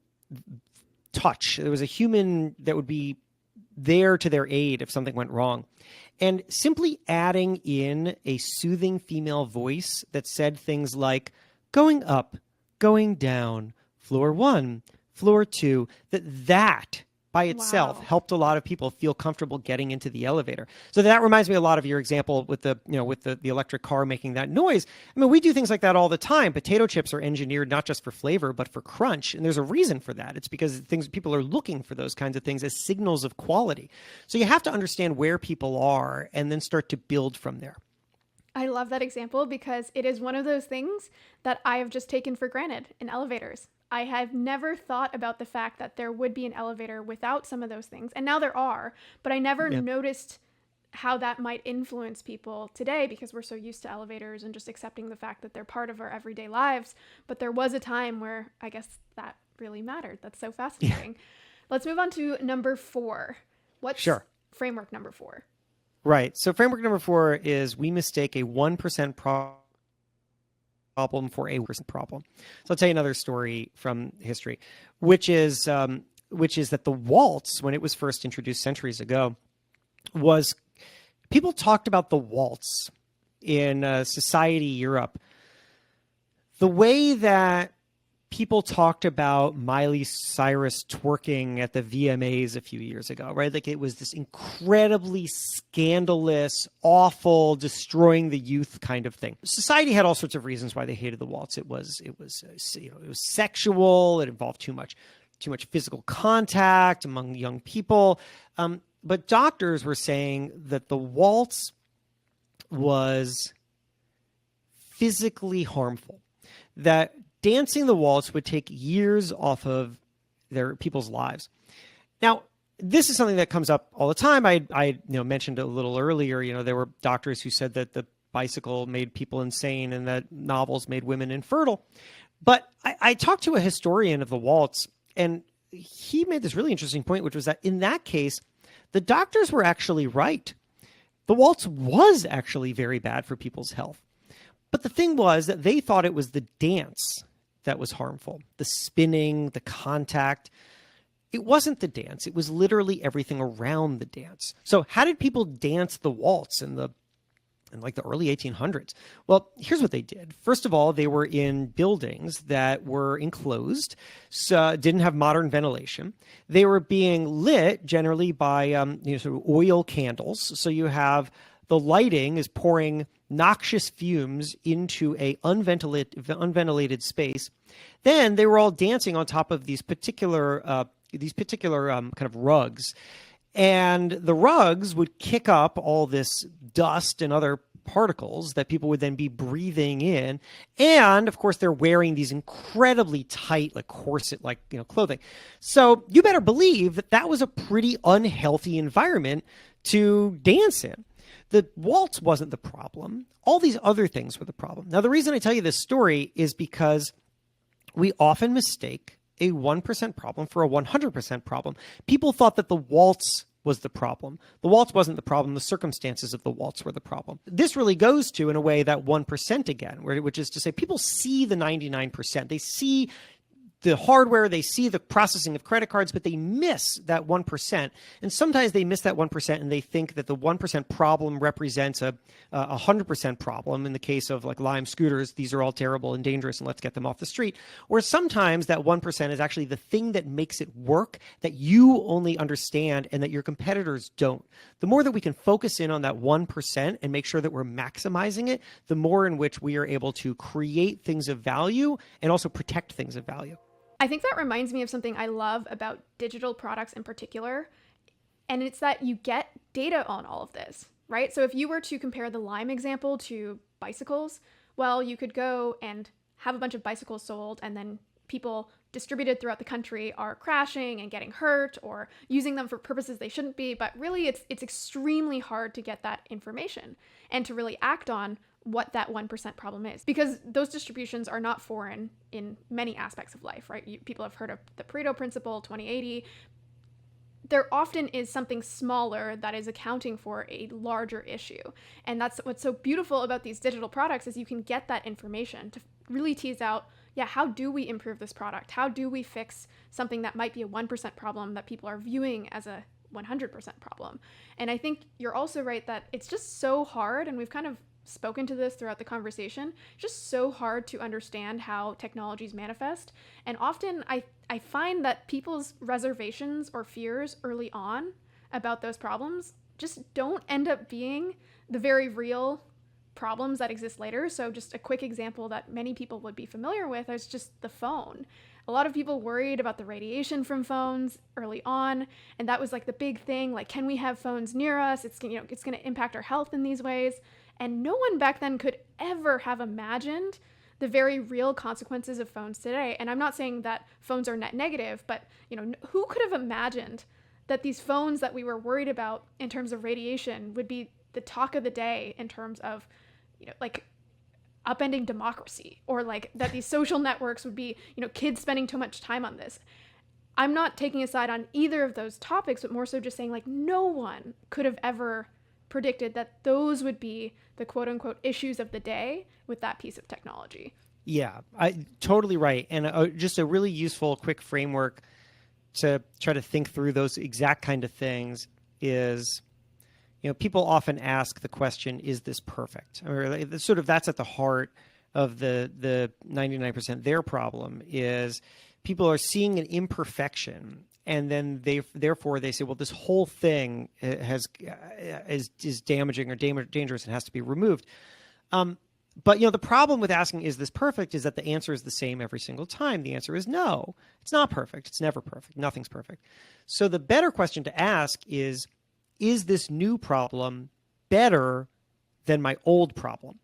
touch. There was a human that would be there to their aid if something went wrong. And simply adding in a soothing female voice that said things like going up, going down, floor 1, floor 2, that by itself helped a lot of people feel comfortable getting into the elevator. So that reminds me a lot of your example with the electric car making that noise. I mean, we do things like that all the time. Potato chips are engineered not just for flavor, but for crunch. And there's a reason for that. It's because people are looking for those kinds of things as signals of quality. So you have to understand where people are and then start to build from there. I love that example because it is one of those things that I have just taken for granted in elevators. I have never thought about the fact that there would be an elevator without some of those things. And now there are, but I never noticed how that might influence people today because we're so used to elevators and just accepting the fact that they're part of our everyday lives. But there was a time where I guess that really mattered. That's so fascinating. Let's move on to number 4. What's framework number 4? Right. So framework number 4 is we mistake a 1% problem for a percent problem. So I'll tell you another story from history, which is that the waltz, when it was first introduced centuries ago, was people talked about the waltz in society Europe the way that people talked about Miley Cyrus twerking at the VMAs a few years ago, right? Like it was this incredibly scandalous, awful, destroying the youth kind of thing. Society had all sorts of reasons why they hated the waltz. It was sexual. It involved too much physical contact among young people. But doctors were saying that the waltz was physically harmful, that dancing the waltz would take years off of people's lives. Now, this is something that comes up all the time. I mentioned a little earlier, there were doctors who said that the bicycle made people insane and that novels made women infertile. But I talked to a historian of the waltz, and he made this really interesting point, which was that in that case, the doctors were actually right. The waltz was actually very bad for people's health. But the thing was that they thought it was the dance that was harmful, the spinning, the contact. It wasn't the dance. It was literally everything around the dance. So how did people dance the waltz in the early 1800s? Well, here's what they did. First of all, they were in buildings that were enclosed, so didn't have modern ventilation. They were being lit generally by sort of oil candles. So you have the lighting is pouring noxious fumes into a unventilated space. Then they were all dancing on top of these particular kind of rugs. And the rugs would kick up all this dust and other particles that people would then be breathing in. And of course, they're wearing these incredibly tight, like corset-like, clothing. So you better believe that that was a pretty unhealthy environment to dance in. The waltz wasn't the problem. All these other things were the problem. Now, the reason I tell you this story is because we often mistake a 1% problem for a 100% problem. People thought that the waltz was the problem. The waltz wasn't the problem. The circumstances of the waltz were the problem. This really goes to, in a way, that 1% again, which is to say people see the 99%. They see the hardware, they see the processing of credit cards, but they miss that 1%. And sometimes they miss that 1% and they think that the 1% problem represents a 100% problem. In the case of like Lime scooters, these are all terrible and dangerous and let's get them off the street. Or sometimes that 1% is actually the thing that makes it work, that you only understand and that your competitors don't. The more that we can focus in on that 1% and make sure that we're maximizing it, the more in which we are able to create things of value and also protect things of value. I think that reminds me of something I love about digital products in particular, and it's that you get data on all of this, right? So if you were to compare the Lime example to bicycles, well, you could go and have a bunch of bicycles sold, and then people distributed throughout the country are crashing and getting hurt or using them for purposes they shouldn't be, but really it's extremely hard to get that information and to really act on what that 1% problem is, because those distributions are not foreign in many aspects of life, right? People have heard of the Pareto principle, 20/80. There often is something smaller that is accounting for a larger issue. And that's what's so beautiful about these digital products is you can get that information to really tease out, how do we improve this product? How do we fix something that might be a 1% problem that people are viewing as a 100% problem? And I think you're also right that it's just so hard, and we've kind of spoken to this throughout the conversation, just so hard to understand how technologies manifest. And often I find that people's reservations or fears early on about those problems just don't end up being the very real problems that exist later. So just a quick example that many people would be familiar with is just the phone. A lot of people worried about the radiation from phones early on, and that was like the big thing, like, can we have phones near us? It's going to impact our health in these ways. And no one back then could ever have imagined the very real consequences of phones today. And I'm not saying that phones are net negative, but who could have imagined that these phones that we were worried about in terms of radiation would be the talk of the day in terms of, like upending democracy, or like that these social networks would be, kids spending too much time on this. I'm not taking a side on either of those topics, but more so just saying, like, no one could have ever predicted that those would be the quote unquote issues of the day with that piece of technology. Yeah, totally right. And just a really useful quick framework to try to think through those exact kind of things is, people often ask the question, is this perfect? Or sort of that's at the heart of the 99% their problem is people are seeing an imperfection. And then therefore they say, well, this whole thing is damaging or dangerous and has to be removed. But the problem with asking, is this perfect, is that the answer is the same every single time. The answer is no, it's not perfect. It's never perfect. Nothing's perfect. So the better question to ask is this new problem better than my old problem?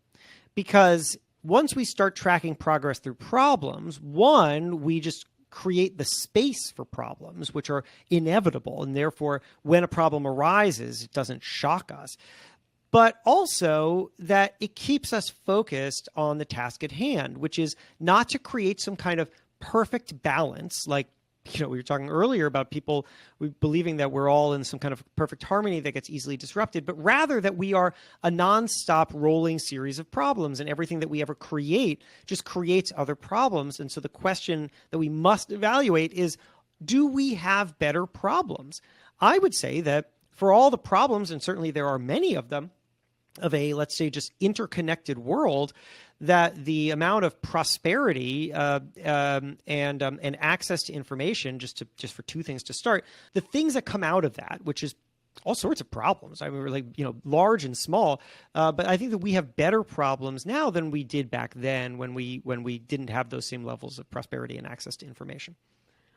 Because once we start tracking progress through problems, one, we just create the space for problems, which are inevitable. And therefore, when a problem arises, it doesn't shock us. But also that it keeps us focused on the task at hand, which is not to create some kind of perfect balance. Like, we were talking earlier about people believing that we're all in some kind of perfect harmony that gets easily disrupted, but rather that we are a nonstop rolling series of problems, and everything that we ever create just creates other problems. And so the question that we must evaluate is, do we have better problems? I would say that for all the problems, and certainly there are many of them, of a, let's say, just interconnected world, that the amount of prosperity and access to information, just for two things to start, the things that come out of that, which is all sorts of problems. I mean, we're like, large and small. But I think that we have better problems now than we did back then when we didn't have those same levels of prosperity and access to information.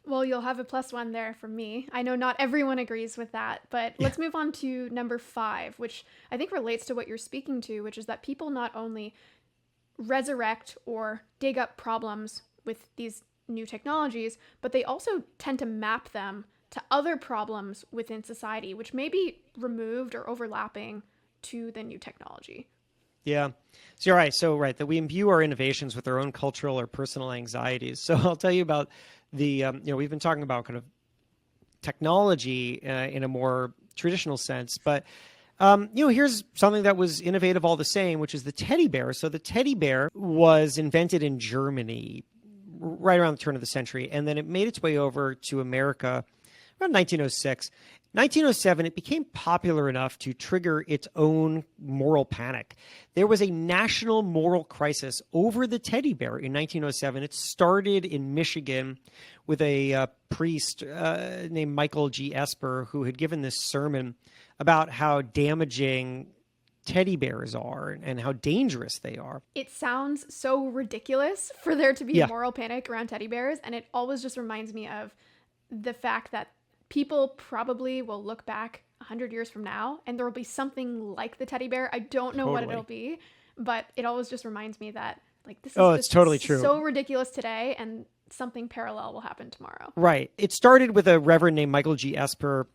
Well, you'll have a +1 there from me. I know not everyone agrees with that, but let's move on to number 5, which I think relates to what you're speaking to, which is that people not only resurrect or dig up problems with these new technologies, but they also tend to map them to other problems within society, which may be removed or overlapping to the new technology. Yeah. So you're right. That we imbue our innovations with our own cultural or personal anxieties. So I'll tell you about we've been talking about kind of technology in a more traditional sense, but here's something that was innovative all the same, which is the teddy bear. So the teddy bear was invented in Germany right around the turn of the century, and then it made its way over to America around 1906. 1907, it became popular enough to trigger its own moral panic. There was a national moral crisis over the teddy bear in 1907. It started in Michigan with a priest named Michael G. Esper, who had given this sermon about how damaging teddy bears are and how dangerous they are. It sounds so ridiculous for there to be Yeah. a moral panic around teddy bears, and it always just reminds me of the fact that people probably will look back 100 years from now and there will be something like the teddy bear. I don't know what it'll be, but it always just reminds me that this is it's totally true. So ridiculous today, and something parallel will happen tomorrow. Right. It started with a reverend named Michael G. Esper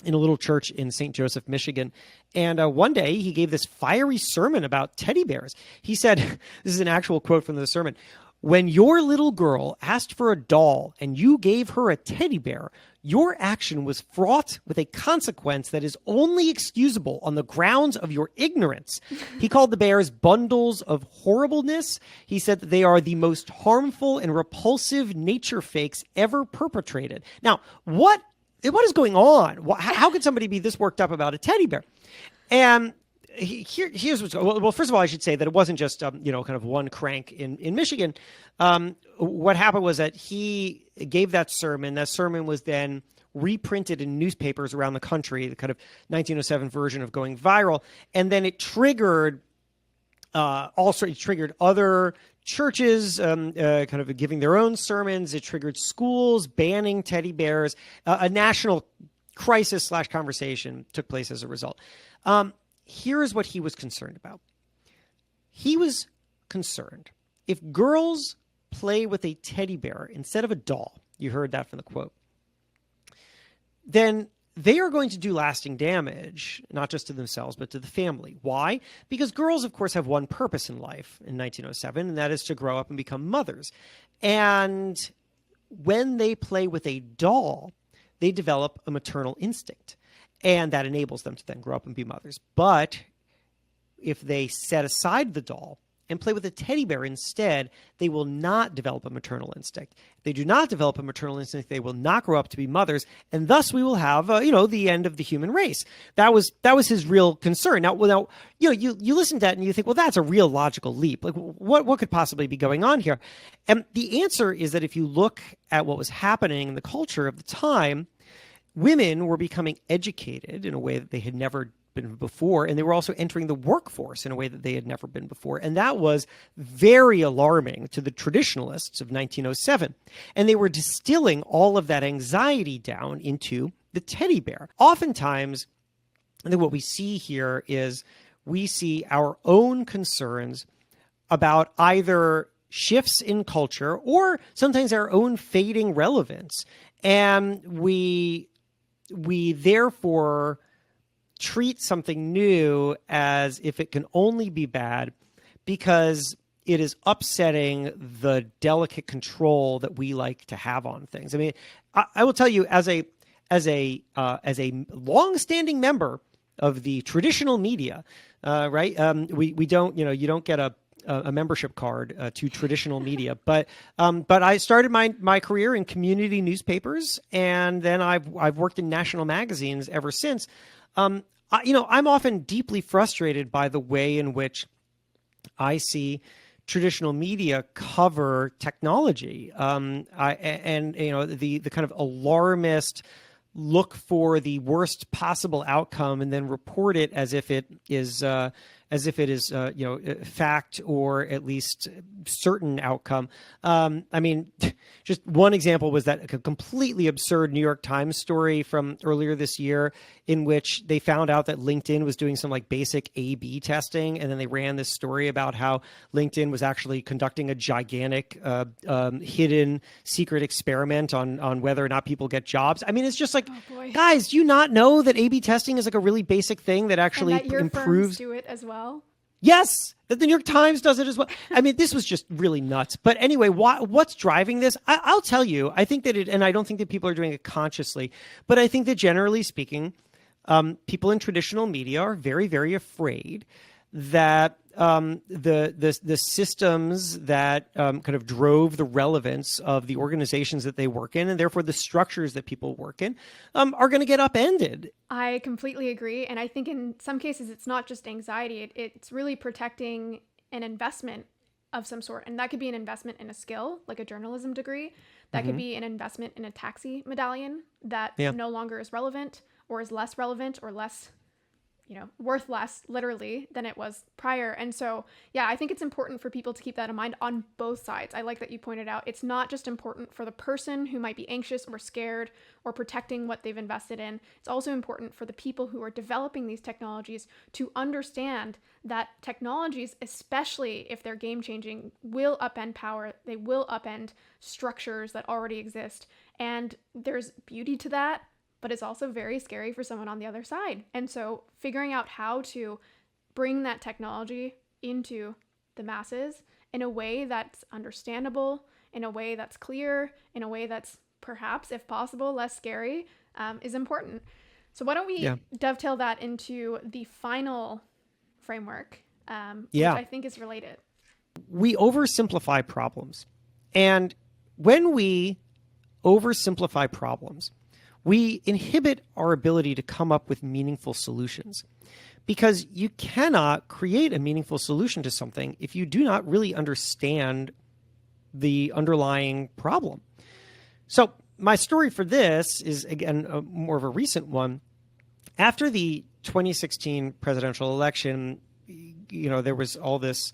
in a little church in St. Joseph, Michigan. And one day he gave this fiery sermon about teddy bears. He said, this is an actual quote from the sermon, "When your little girl asked for a doll and you gave her a teddy bear, your action was fraught with a consequence that is only excusable on the grounds of your ignorance." He called the bears bundles of horribleness. He said that they are the most harmful and repulsive nature fakes ever perpetrated. Now, what is going on? How could somebody be this worked up about a teddy bear? And here's what's well. First of all, I should say that it wasn't just kind of one crank in Michigan. What happened was that he gave that sermon. That sermon was then reprinted in newspapers around the country, the kind of 1907 version of going viral, and then it triggered other churches kind of giving their own sermons. It triggered schools banning teddy bears. A national crisis / conversation took place as a result. Here's what he was concerned about. He was concerned if girls play with a teddy bear instead of a doll, you heard that from the quote, then they are going to do lasting damage, not just to themselves, but to the family. Why? Because girls, of course, have one purpose in life in 1907, and that is to grow up and become mothers. And when they play with a doll, they develop a maternal instinct, and that enables them to then grow up and be mothers. But if they set aside the doll and play with a teddy bear instead, they will not develop a maternal instinct. If they do not develop a maternal instinct, they will not grow up to be mothers, and thus we will have, the end of the human race. That was his real concern. Now, you listen to that and you think, well, that's a real logical leap. Like, what could possibly be going on here? And the answer is that if you look at what was happening in the culture of the time, women were becoming educated in a way that they had never been before, and they were also entering the workforce in a way that they had never been before. And that was very alarming to the traditionalists of 1907. And they were distilling all of that anxiety down into the teddy bear. Oftentimes, I think what we see here is we see our own concerns about either shifts in culture or sometimes our own fading relevance. And we therefore treat something new as if it can only be bad because it is upsetting the delicate control that we like to have on things. I mean, I will tell you, as a long-standing member of the traditional media, right? We don't, you don't get a membership card to traditional media, but I started my career in community newspapers, and then I've worked in national magazines ever since. I'm often deeply frustrated by the way in which I see traditional media cover technology, the kind of alarmist look for the worst possible outcome and then report it as if it is fact or at least certain outcome. I mean, just one example was that a completely absurd New York Times story from earlier this year in which they found out that LinkedIn was doing some like basic A/B testing. And then they ran this story about how LinkedIn was actually conducting a gigantic hidden secret experiment on whether or not people get jobs. I mean, it's just like, guys, do you not know that A/B testing is like a really basic thing that actually and that your improves? Firms do it as well. Yes, that the New York Times does it as well. I mean, this was just really nuts. But anyway, what's driving this? I'll tell you. I think that and I don't think that people are doing it consciously, but I think that generally speaking, people in traditional media are very, very afraid that the systems that kind of drove the relevance of the organizations that they work in, and therefore the structures that people work in, are going to get upended. I completely agree. And I think in some cases, it's not just anxiety. It's really protecting an investment of some sort. And that could be an investment in a skill, like a journalism degree. That could be an investment in a taxi medallion that no longer is relevant or is less relevant or less, worth less literally than it was prior. And so, I think it's important for people to keep that in mind on both sides. I like that you pointed out it's not just important for the person who might be anxious or scared or protecting what they've invested in. It's also important for the people who are developing these technologies to understand that technologies, especially if they're game changing, will upend power. They will upend structures that already exist. And there's beauty to that, but it's also very scary for someone on the other side. And so figuring out how to bring that technology into the masses in a way that's understandable, in a way that's clear, in a way that's perhaps, if possible, less scary, is important. So why don't we dovetail that into the final framework, which I think is related. We oversimplify problems. And when we oversimplify problems, we inhibit our ability to come up with meaningful solutions, because you cannot create a meaningful solution to something if you do not really understand the underlying problem. So my story for this is, again, more of a recent one. After the 2016 presidential election, there was all this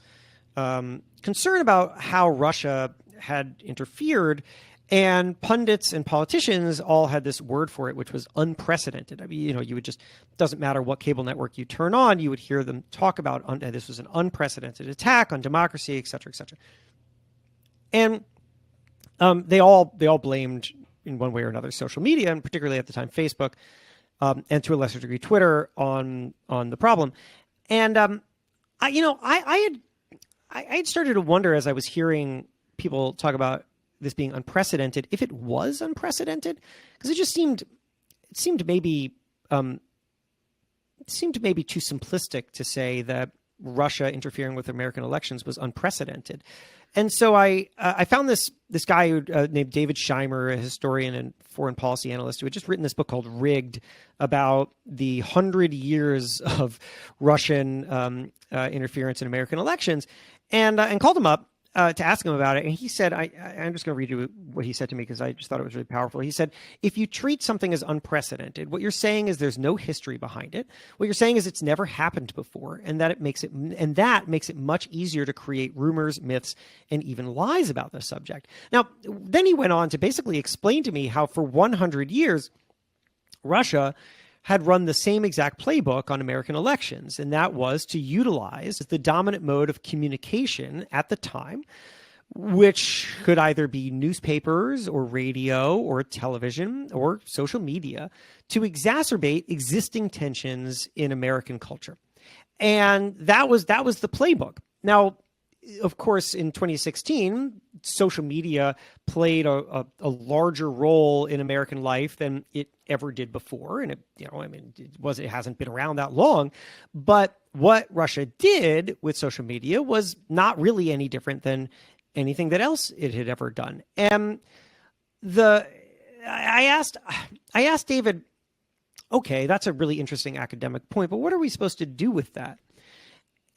concern about how Russia had interfered. And pundits and politicians all had this word for it, which was unprecedented. I mean, you would just, doesn't matter what cable network you turn on, you would hear them talk about this was an unprecedented attack on democracy, et cetera, et cetera. And they all blamed, in one way or another, social media, and particularly at the time Facebook, and to a lesser degree Twitter, on the problem. And I had started to wonder, as I was hearing people talk about this being unprecedented, if it was unprecedented, because it seemed maybe too simplistic to say that Russia interfering with American elections was unprecedented. And so I found this guy named David Scheimer, a historian and foreign policy analyst, who had just written this book called Rigged about the 100 years of Russian interference in American elections, and called him up to ask him about it. And he said, I'm just going to read you what he said to me, because I just thought it was really powerful. He said, if you treat something as unprecedented, what you're saying is there's no history behind it. What you're saying is it's never happened before, and that makes it much easier to create rumors, myths, and even lies about the subject. Now, then he went on to basically explain to me how for 100 years, Russia had run the same exact playbook on American elections, and that was to utilize the dominant mode of communication at the time, which could either be newspapers or radio or television or social media, to exacerbate existing tensions in American culture. And that was the playbook. Now, of course, in 2016, social media played a larger role in American life than it ever did before, and it hasn't been around that long. But what Russia did with social media was not really any different than anything that else it had ever done. And I asked David, okay, that's a really interesting academic point, but what are we supposed to do with that?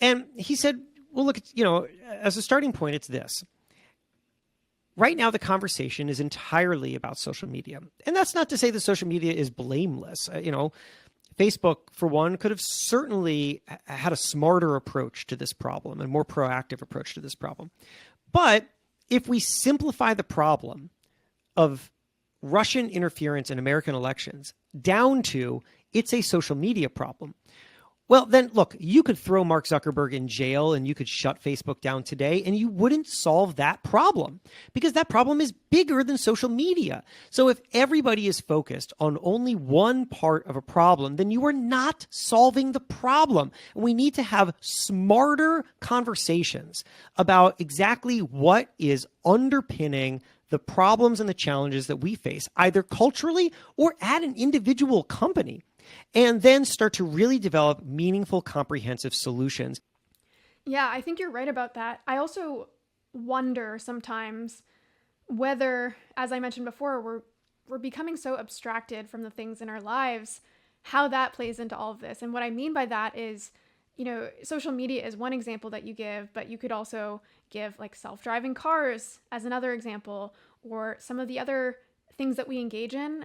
And he said, well, look, as a starting point, it's this. right now the conversation is entirely about social media. And that's not to say that social media is blameless. Facebook, for one, could have certainly had a smarter approach to this problem, a more proactive approach to this problem. But if we simplify the problem of Russian interference in American elections down to it's a social media problem, well, then look, you could throw Mark Zuckerberg in jail and you could shut Facebook down today and you wouldn't solve that problem because that problem is bigger than social media. So if everybody is focused on only one part of a problem, then you are not solving the problem. And we need to have smarter conversations about exactly what is underpinning the problems and the challenges that we face, either culturally or at an individual company, and then start to really develop meaningful, comprehensive solutions. Yeah, I think you're right about that. I also wonder sometimes whether, as I mentioned before, we're becoming so abstracted from the things in our lives, how that plays into all of this. And what I mean by that is, social media is one example that you give, but you could also give like self-driving cars as another example, or some of the other things that we engage in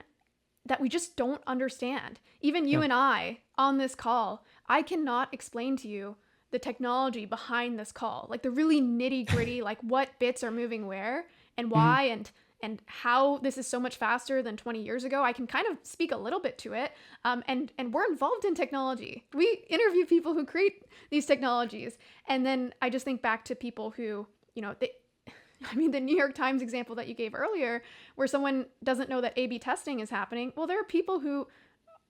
that we just don't understand. Even you and I on this call, I cannot explain to you the technology behind this call, like the really nitty gritty, like what bits are moving where and why, and how this is so much faster than 20 years ago. I can kind of speak a little bit to it. And we're involved in technology. We interview people who create these technologies. And then I just think back to people who, the New York Times example that you gave earlier, where someone doesn't know that A/B testing is happening. Well, there are people who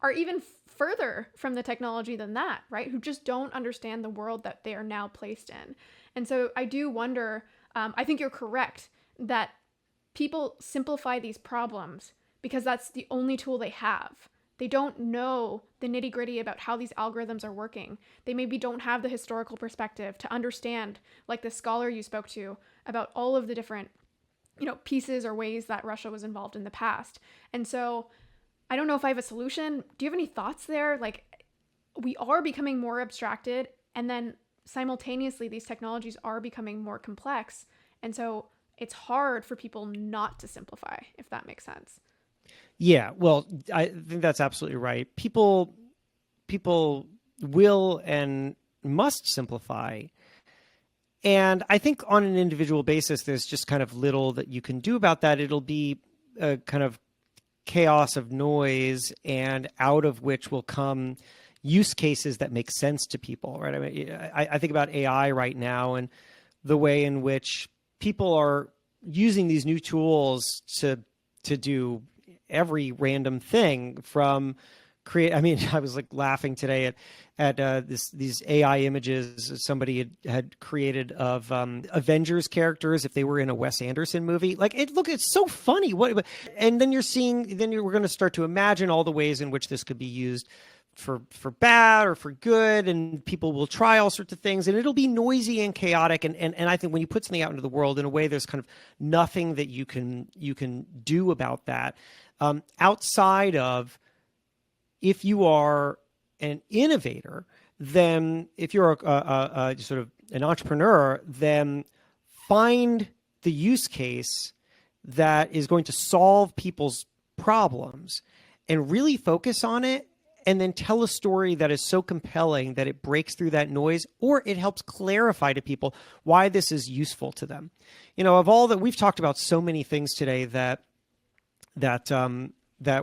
are even further from the technology than that, right? Who just don't understand the world that they are now placed in. And so I do wonder, I think you're correct that people simplify these problems because that's the only tool they have. They don't know the nitty gritty about how these algorithms are working. They maybe don't have the historical perspective to understand, like the scholar you spoke to, about all of the different, pieces or ways that Russia was involved in the past. And so I don't know if I have a solution. Do you have any thoughts there? Like, we are becoming more abstracted, and then simultaneously these technologies are becoming more complex. And so it's hard for people not to simplify, if that makes sense. Yeah, well, I think that's absolutely right. People will and must simplify. And I think on an individual basis, there's just kind of little that you can do about that. It'll be a kind of chaos of noise, and out of which will come use cases that make sense to people, right? I mean, I think about AI right now and the way in which people are using these new tools to do every random thing from create. I mean, I was like laughing today at these AI images somebody had created of Avengers characters if they were in a Wes Anderson movie. Like, it's so funny. And then we're going to start to imagine all the ways in which this could be used for bad or for good, and people will try all sorts of things, and it'll be noisy and chaotic. And I think when you put something out into the world in a way, there's kind of nothing that you can do about that. Outside of, if you are an innovator, then if you're a sort of an entrepreneur, then find the use case that is going to solve people's problems and really focus on it, and then tell a story that is so compelling that it breaks through that noise, or it helps clarify to people why this is useful to them. Of all that, we've talked about so many things today that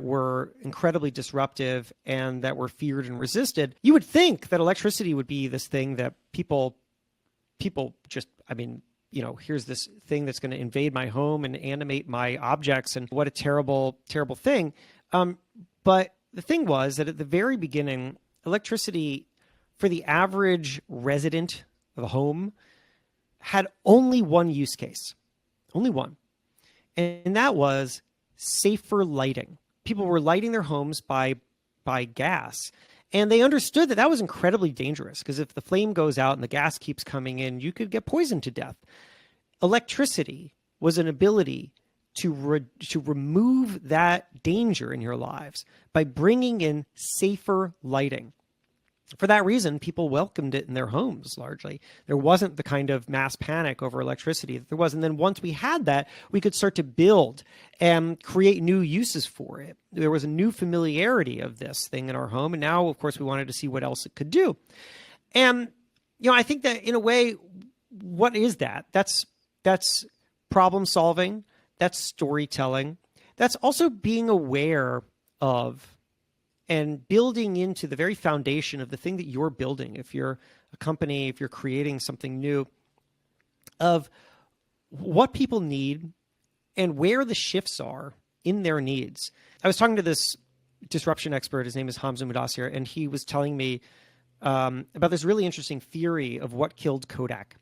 were incredibly disruptive and that were feared and resisted. You would think that electricity would be this thing that people just, here's this thing that's going to invade my home and animate my objects, and what a terrible, terrible thing. But the thing was that at the very beginning, electricity for the average resident of a home had only one use case, only one. And that was safer lighting. People were lighting their homes by gas. And they understood that was incredibly dangerous, because if the flame goes out and the gas keeps coming in, you could get poisoned to death. Electricity was an ability to remove that danger in your lives by bringing in safer lighting. For that reason, people welcomed it in their homes largely. There wasn't the kind of mass panic over electricity that there was. And then once we had that, we could start to build and create new uses for it. There was a new familiarity of this thing in our home. And now, of course, we wanted to see what else it could do. And, I think that in a way, what is that? That's problem solving. That's storytelling. That's also being aware of and building into the very foundation of the thing that you're building. If you're a company, if you're creating something new, of what people need and where the shifts are in their needs. I was talking to this disruption expert. His name is Hamza Mudassir, and he was telling me about this really interesting theory of what killed Kodak.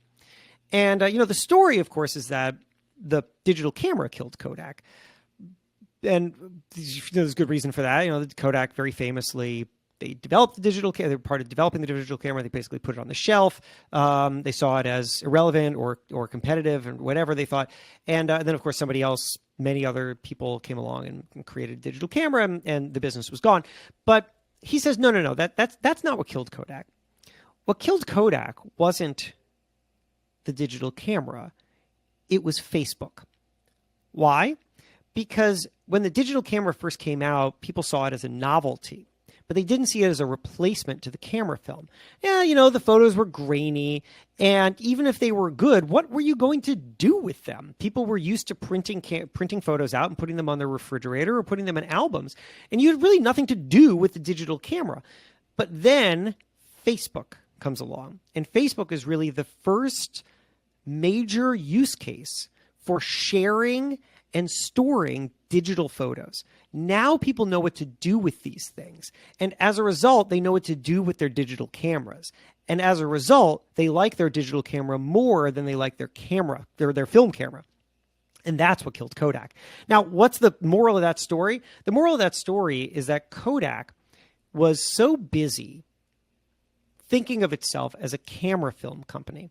And, the story, of course, is that the digital camera killed Kodak. And there's good reason for that. Kodak very famously, they developed the digital camera. They were part of developing the digital camera. They basically put it on the shelf. They saw it as irrelevant or competitive and whatever they thought. And then, of course, many other people came along and created a digital camera, and the business was gone. But he says, no, that's not what killed Kodak. What killed Kodak wasn't the digital camera. It was Facebook. Why? Because when the digital camera first came out, people saw it as a novelty, but they didn't see it as a replacement to the camera film. Yeah, the photos were grainy, and even if they were good, what were you going to do with them? People were used to printing photos out and putting them on their refrigerator or putting them in albums, and you had really nothing to do with the digital camera. But then Facebook comes along, and Facebook is really the first major use case for sharing and storing digital photos. Now people know what to do with these things. And as a result, they know what to do with their digital cameras. And as a result, they like their digital camera more than they like their film camera. And that's what killed Kodak. Now, what's the moral of that story? The moral of that story is that Kodak was so busy thinking of itself as a camera film company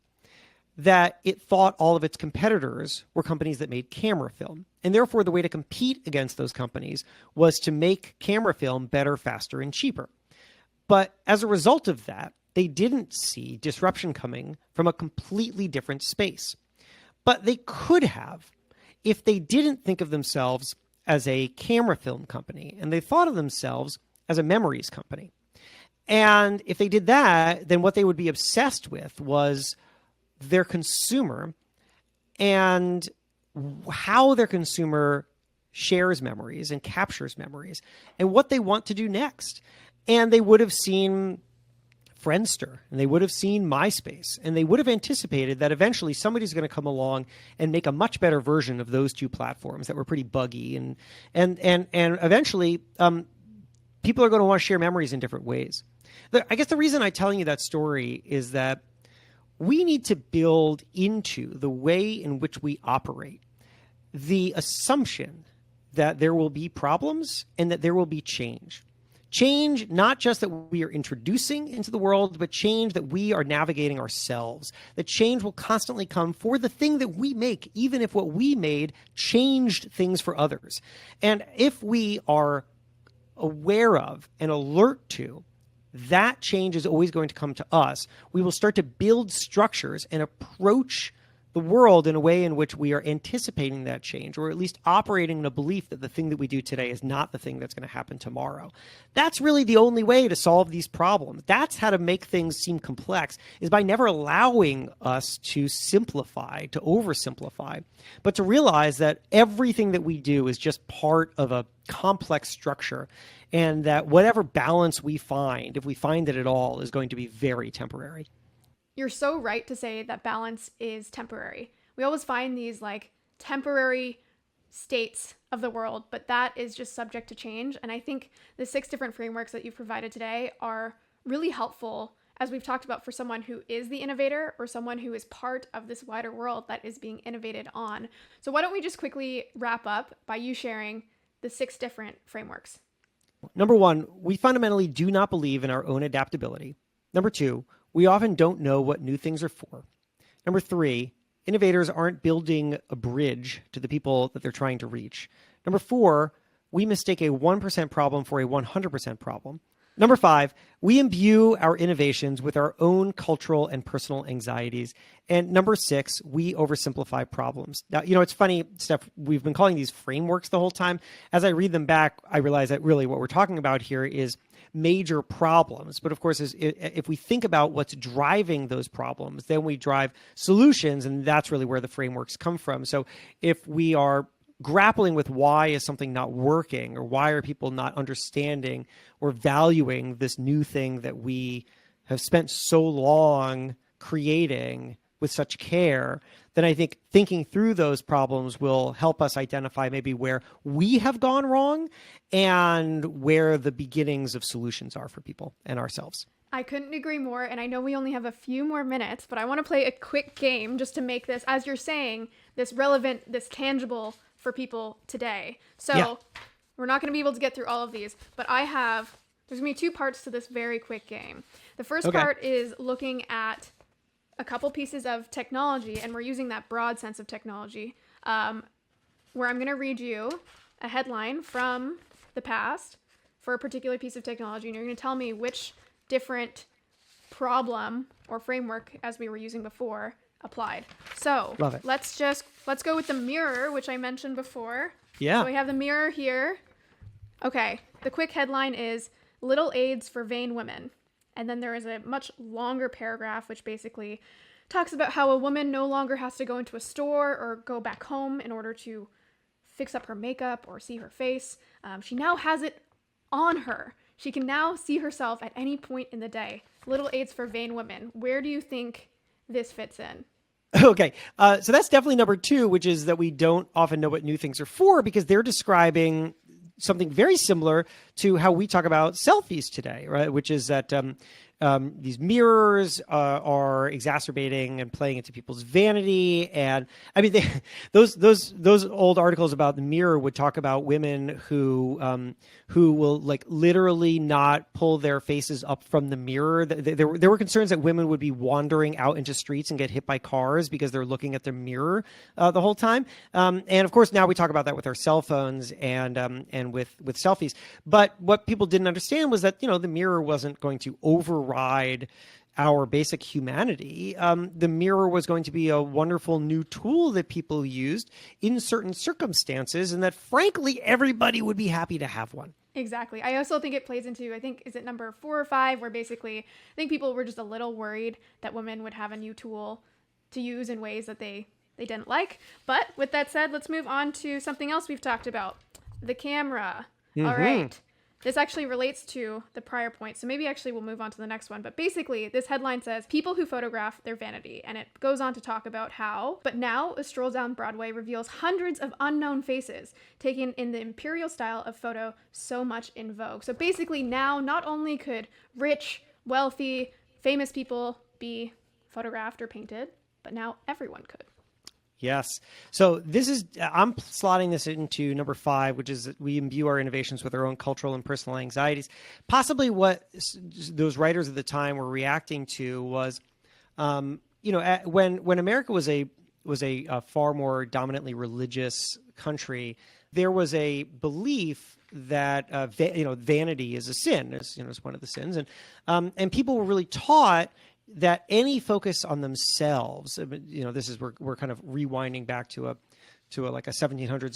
that it thought all of its competitors were companies that made camera film. And therefore, the way to compete against those companies was to make camera film better, faster, and cheaper. But as a result of that, they didn't see disruption coming from a completely different space. But they could have if they didn't think of themselves as a camera film company, and they thought of themselves as a memories company. And if they did that, then what they would be obsessed with was their consumer and how their consumer shares memories and captures memories and what they want to do next. And they would have seen Friendster and they would have seen MySpace, and they would have anticipated that eventually somebody's going to come along and make a much better version of those two platforms that were pretty buggy. And eventually people are going to want to share memories in different ways. I guess the reason I'm telling you that story is that we need to build into the way in which we operate the assumption that there will be problems and that there will be change. Change, not just that we are introducing into the world, but change that we are navigating ourselves. That change will constantly come for the thing that we make, even if what we made changed things for others. And if we are aware of and alert to that change is always going to come to us, we will start to build structures and approach the world in a way in which we are anticipating that change, or at least operating in a belief that the thing that we do today is not the thing that's going to happen tomorrow. That's really the only way to solve these problems. That's how to make things seem complex, is by never allowing us to simplify, to oversimplify, but to realize that everything that we do is just part of a complex structure, and that whatever balance we find, if we find it at all, is going to be very temporary. You're so right to say that balance is temporary. We always find these temporary states of the world, but that is just subject to change. And I think the 6 different frameworks that you've provided today are really helpful, as we've talked about, for someone who is the innovator or someone who is part of this wider world that is being innovated on. So why don't we just quickly wrap up by you sharing the 6 different frameworks? Number 1, we fundamentally do not believe in our own adaptability. Number 2, we often don't know what new things are for. Number 3, innovators aren't building a bridge to the people that they're trying to reach. Number 4, we mistake a 1% problem for a 100% problem. Number 5, we imbue our innovations with our own cultural and personal anxieties. And number 6, we oversimplify problems. Now, it's funny, Steph, we've been calling these frameworks the whole time. As I read them back, I realize that really what we're talking about here is major problems. But of course, if we think about what's driving those problems, then we drive solutions, and that's really where the frameworks come from. So if we are grappling with why is something not working, or why are people not understanding or valuing this new thing that we have spent so long creating with such care, then I think thinking through those problems will help us identify maybe where we have gone wrong and where the beginnings of solutions are for people and ourselves. I couldn't agree more, and I know we only have a few more minutes, but I want to play a quick game just to make this, as you're saying, this relevant, this tangible for people today. So we're not going to be able to get through all of these, but there's going to be 2 parts to this very quick game. The first part is looking at a couple pieces of technology, and we're using that broad sense of technology, where I'm going to read you a headline from the past for a particular piece of technology, and you're going to tell me which different problem or framework, as we were using before, applied. So love it. Let's go with the mirror, which I mentioned before. Yeah. So we have the mirror here. Okay. The quick headline is Little Aids for Vain Women. And then there is a much longer paragraph, which basically talks about how a woman no longer has to go into a store or go back home in order to fix up her makeup or see her face. She now has it on her. She can now see herself at any point in the day. Little Aids for Vain Women. Where do you think this fits in? Okay, so that's definitely number 2, which is that we don't often know what new things are for, because they're describing something very similar to how we talk about selfies today, right? Which is that these mirrors are exacerbating and playing into people's vanity. And I mean, those old articles about the mirror would talk about women who will like literally not pull their faces up from the mirror. There were concerns that women would be wandering out into streets and get hit by cars because they're looking at the mirror the whole time. And of course, now we talk about that with our cell phones and with selfies. But what people didn't understand was that, the mirror wasn't going to override our basic humanity. The mirror was going to be a wonderful new tool that people used in certain circumstances, and that frankly, everybody would be happy to have one. Exactly. I also think it plays into, is it number 4 or 5, where basically I think people were just a little worried that women would have a new tool to use in ways that they didn't like. But with that said, let's move on to something else we've talked about, the camera. All right. This actually relates to the prior point, so maybe actually we'll move on to the next one. But basically, this headline says, people who photograph their vanity. And it goes on to talk about how, but now a stroll down Broadway reveals hundreds of unknown faces taken in the imperial style of photo so much in vogue. So basically now, not only could rich, wealthy, famous people be photographed or painted, but now everyone could. Yes. So I'm slotting this into number 5, which is that we imbue our innovations with our own cultural and personal anxieties. Possibly what those writers at the time were reacting to was, when America was a far more dominantly religious country, there was a belief that vanity is a sin, is one of the sins, and people were really taught that any focus on themselves, this is we're kind of rewinding back to a 1700s,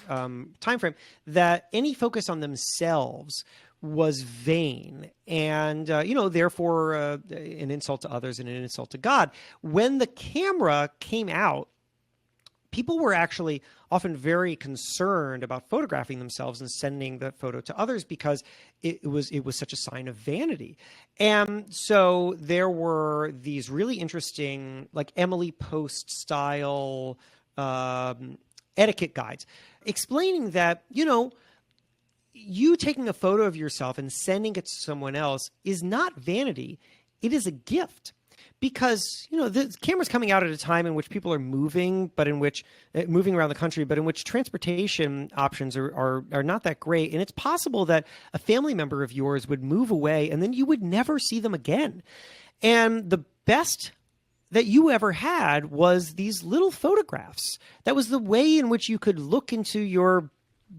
1800s time frame, that any focus on themselves was vain and therefore an insult to others and an insult to God. When the camera came out, people were actually often very concerned about photographing themselves and sending the photo to others because it was such a sign of vanity. And so there were these really interesting, like Emily Post style etiquette guides explaining that, you taking a photo of yourself and sending it to someone else is not vanity. It is a gift. Because, the camera's coming out at a time in which people are moving, but in which moving around the country, but in which transportation options are not that great. And it's possible that a family member of yours would move away and then you would never see them again. And the best that you ever had was these little photographs. That was the way in which you could look into your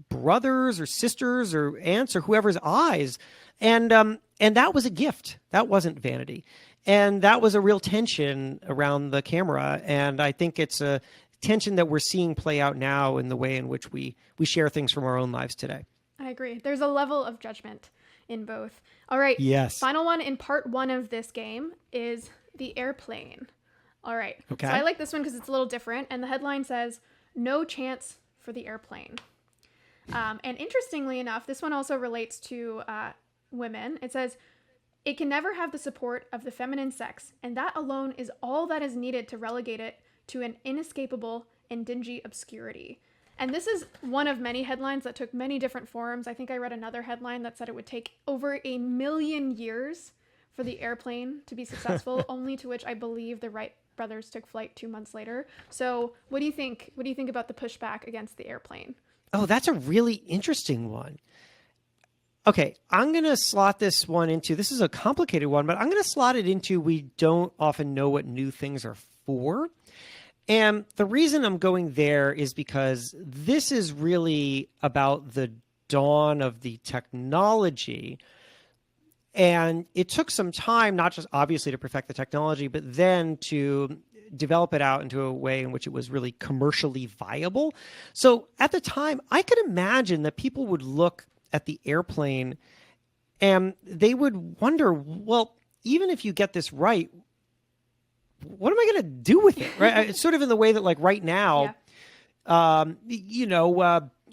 brothers or sisters or aunts or whoever's eyes. And that was a gift. That wasn't vanity. And that was a real tension around the camera. And I think it's a tension that we're seeing play out now in the way in which we share things from our own lives today. I agree. There's a level of judgment in both. All right. Yes. Final one in part 1 of this game is the airplane. All right. Okay. So I like this one because it's a little different. And the headline says, "No chance for the airplane." And interestingly enough, this one also relates to women. It says, "It can never have the support of the feminine sex, and that alone is all that is needed to relegate it to an inescapable and dingy obscurity." And this is one of many headlines that took many different forms. I think I read another headline that said it would take over 1,000,000 years for the airplane to be successful, only to which I believe the Wright brothers took flight 2 months later. So what do you think? What do you think about the pushback against the airplane? Oh, that's a really interesting one. Okay, I'm going to slot this one into, this is a complicated one, but I'm going to slot it into we don't often know what new things are for. And the reason I'm going there is because this is really about the dawn of the technology. And it took some time, not just obviously to perfect the technology, but then to develop it out into a way in which it was really commercially viable. So at the time, I could imagine that people would look at the airplane and they would wonder, well, even if you get this right, what am I going to do with it? Right? It's sort of in the way that, like, right now,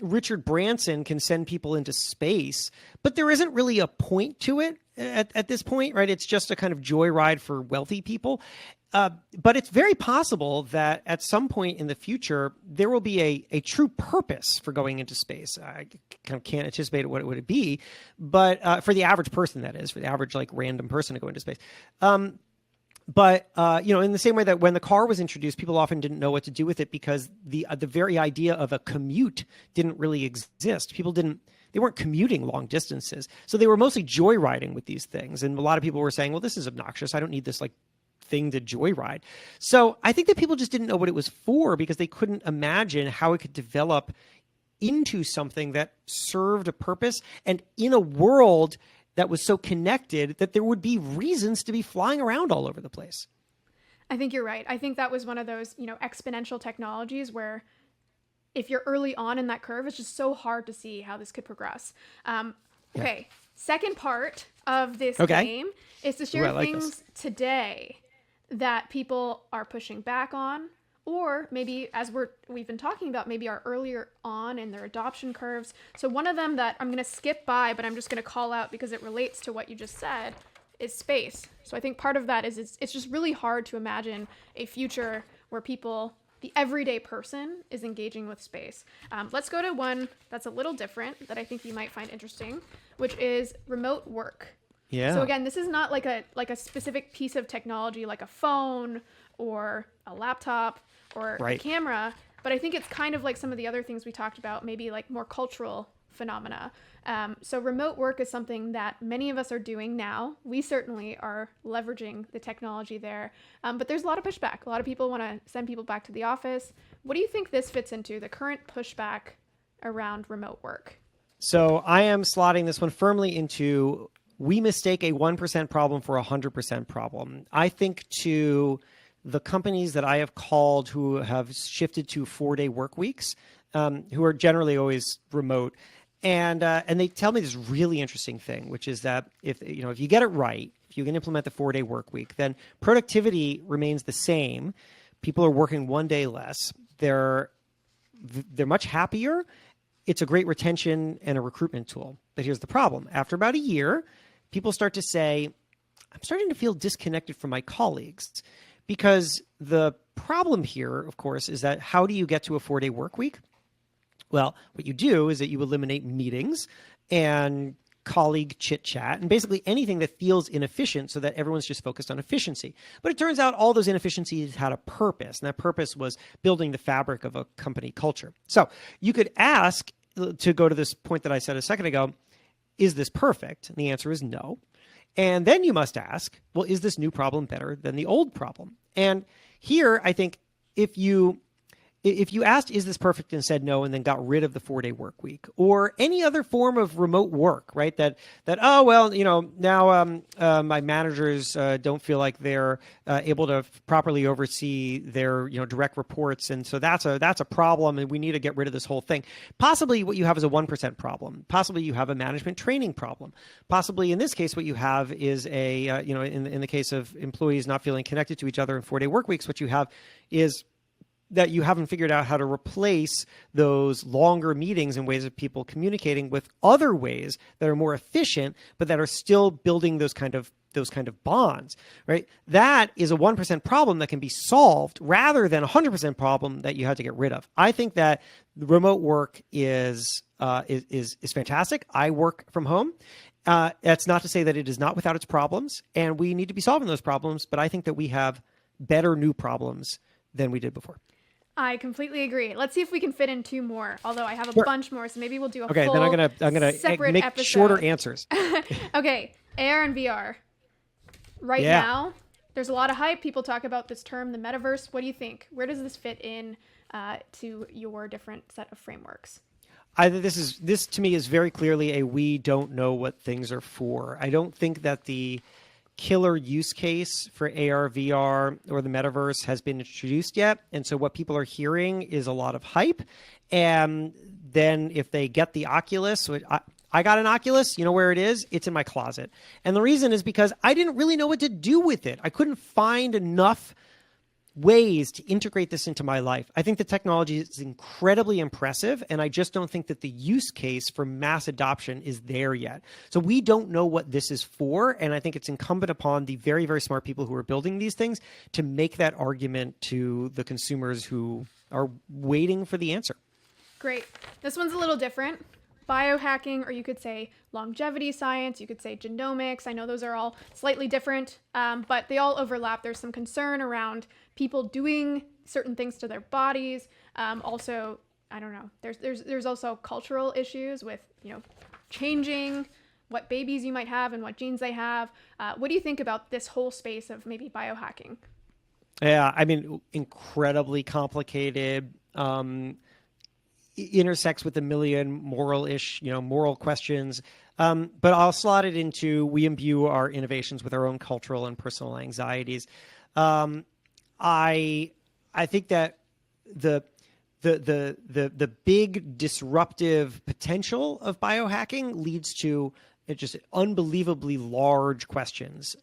Richard Branson can send people into space, but there isn't really a point to it at this point, right? It's just a kind of joyride for wealthy people. But it's very possible that at some point in the future, there will be a true purpose for going into space. I kind of can't anticipate what it would be, but for the average person, that is, for the average, like, random person to go into space. But in the same way that when the car was introduced, people often didn't know what to do with it because the very idea of a commute didn't really exist. They weren't commuting long distances. So they were mostly joyriding with these things. And a lot of people were saying, well, this is obnoxious. I don't need this, like, thing to joyride. So I think that people just didn't know what it was for because they couldn't imagine how it could develop into something that served a purpose and in a world that was so connected that there would be reasons to be flying around all over the place. I think you're right. I think that was one of those, exponential technologies where if you're early on in that curve, it's just so hard to see how this could progress. Okay. Second part of this game is to share things today that people are pushing back on, or maybe as we've been talking about, maybe are earlier on in their adoption curves. So one of them that I'm going to skip by, but I'm just going to call out because it relates to what you just said, is space. So I think part of that is it's just really hard to imagine a future where the everyday person, is engaging with space. Let's go to one that's a little different that I think you might find interesting, which is remote work. Yeah. So again, this is not like a specific piece of technology like a phone or a laptop or a camera, but I think it's kind of like some of the other things we talked about, maybe like more cultural phenomena. So remote work is something that many of us are doing now. We certainly are leveraging the technology there, but there's a lot of pushback. A lot of people want to send people back to the office. What do you think this fits into, the current pushback around remote work? So I am slotting this one firmly into, we mistake a 1% problem for a 100% problem. I think to the companies that I have called who have shifted to 4-day work weeks, who are generally always remote, and they tell me this really interesting thing, which is that if you get it right, if you can implement the 4-day work week, then productivity remains the same. People are working 1 day less. They're much happier. It's a great retention and a recruitment tool. But here's the problem. After about a year, people start to say, I'm starting to feel disconnected from my colleagues. Because the problem here, of course, is that how do you get to a 4-day work week? Well, what you do is that you eliminate meetings and colleague chit chat and basically anything that feels inefficient so that everyone's just focused on efficiency. But it turns out all those inefficiencies had a purpose, and that purpose was building the fabric of a company culture. So you could ask, to go to this point that I said a second ago, is this perfect? And the answer is no. And then you must ask, well, is this new problem better than the old problem? And here, I think if you if you asked, is this perfect, and said no, and then got rid of the 4-day work week or any other form of remote work, right? That, oh, well, now my managers don't feel like they're able to properly oversee their, direct reports. And so that's a problem, and we need to get rid of this whole thing. Possibly what you have is a 1% problem. Possibly you have a management training problem. Possibly in this case, what you have is in the case of employees not feeling connected to each other in 4-day work weeks, what you have is that you haven't figured out how to replace those longer meetings and ways of people communicating with other ways that are more efficient, but that are still building those kind of bonds, right? That is a 1% problem that can be solved rather than a 100% problem that you had to get rid of. I think that remote work is fantastic. I work from home. That's not to say that it is not without its problems, and we need to be solving those problems, but I think that we have better new problems than we did before. I completely agree. Let's see if we can fit in 2 more, although I have a bunch more, so maybe we'll do a full then I'm gonna separate make episode. Shorter answers. Okay, AR and VR. Right now, there's a lot of hype. People talk about this term, the metaverse. What do you think? Where does this fit in to your different set of frameworks? This to me is very clearly we don't know what things are for. I don't think that the killer use case for AR, VR, or the metaverse has been introduced yet. And so what people are hearing is a lot of hype. And then if they get the Oculus, which I got an Oculus, you know where it is? It's in my closet. And the reason is because I didn't really know what to do with it. I couldn't find enough ways to integrate this into my life. I think the technology is incredibly impressive, and I just don't think that the use case for mass adoption is there yet. So we don't know what this is for, and I think it's incumbent upon the very, very smart people who are building these things to make that argument to the consumers who are waiting for the answer. Great. This one's a little different. Biohacking, or you could say longevity science, you could say genomics. I know those are all slightly different, but they all overlap. There's some concern around people doing certain things to their bodies. Also, I don't know. There's also cultural issues with changing what babies you might have and what genes they have. What do you think about this whole space of maybe biohacking? Yeah, I mean, incredibly complicated. Intersects with a million moral questions. But I'll slot it into, we imbue our innovations with our own cultural and personal anxieties. I think that the big disruptive potential of biohacking leads to just unbelievably large questions,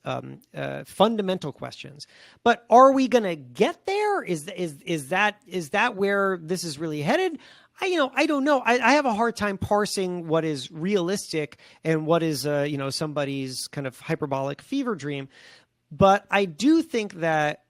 fundamental questions. But are we going to get there? Is that where this is really headed? I don't know. I have a hard time parsing what is realistic and what is, somebody's kind of hyperbolic fever dream. But I do think that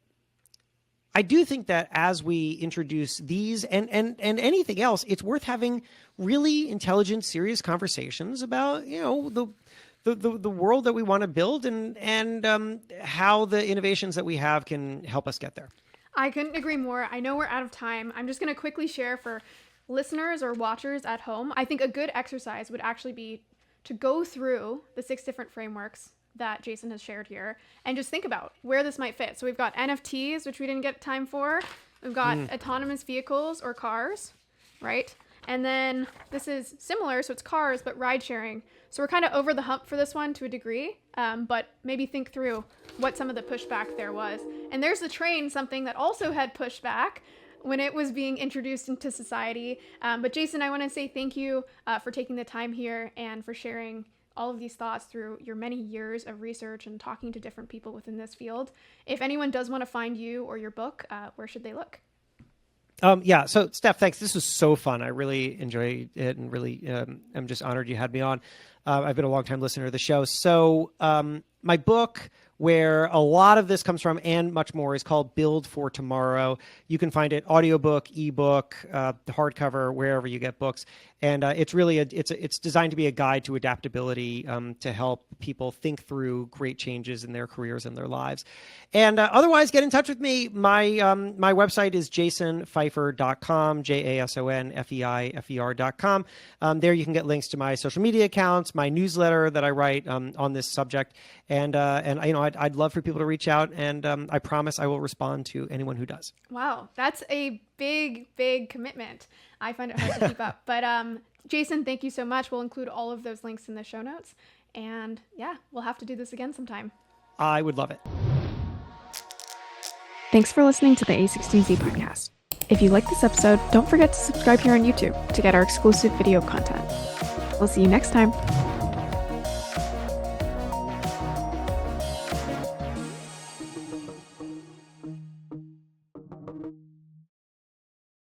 as we introduce these and anything else, it's worth having really intelligent, serious conversations about, the world that we want to build and how the innovations that we have can help us get there. I couldn't agree more. I know we're out of time. I'm just going to quickly share for listeners or watchers at home. I think a good exercise would actually be to go through the 6 different frameworks that Jason has shared here and just think about where this might fit. So we've got NFTs, which we didn't get time for. We've got autonomous vehicles or cars, right? And then this is similar, so it's cars, but ride sharing. So we're kind of over the hump for this one to a degree, but maybe think through what some of the pushback there was. And there's the train, something that also had pushback when it was being introduced into society. But Jason, I want to say thank you for taking the time here and for sharing all of these thoughts through your many years of research and talking to different people within this field. If anyone does want to find you or your book, where should they look? So Steph, thanks. This was so fun. I really enjoyed it and really I'm just honored you had me on. I've been a long time listener to the show. So my book, where a lot of this comes from and much more, is called Build for Tomorrow. You can find it audiobook, ebook, hardcover, wherever you get books. And it's really it's designed to be a guide to adaptability to help people think through great changes in their careers and their lives. And otherwise, get in touch with me. My website is jasonfeifer.com, JASONFEIFER.com. There you can get links to my social media accounts, my newsletter that I write on this subject. And I'd but I'd love for people to reach out, and I promise I will respond to anyone who does. Wow, that's a big commitment. I find it hard to keep up. But Jason, thank you so much. We'll include all of those links in the show notes. And yeah, we'll have to do this again sometime. I would love it. Thanks for listening to the A16Z podcast. If you like this episode, don't forget to subscribe here on YouTube to get our exclusive video content. We'll see you next time.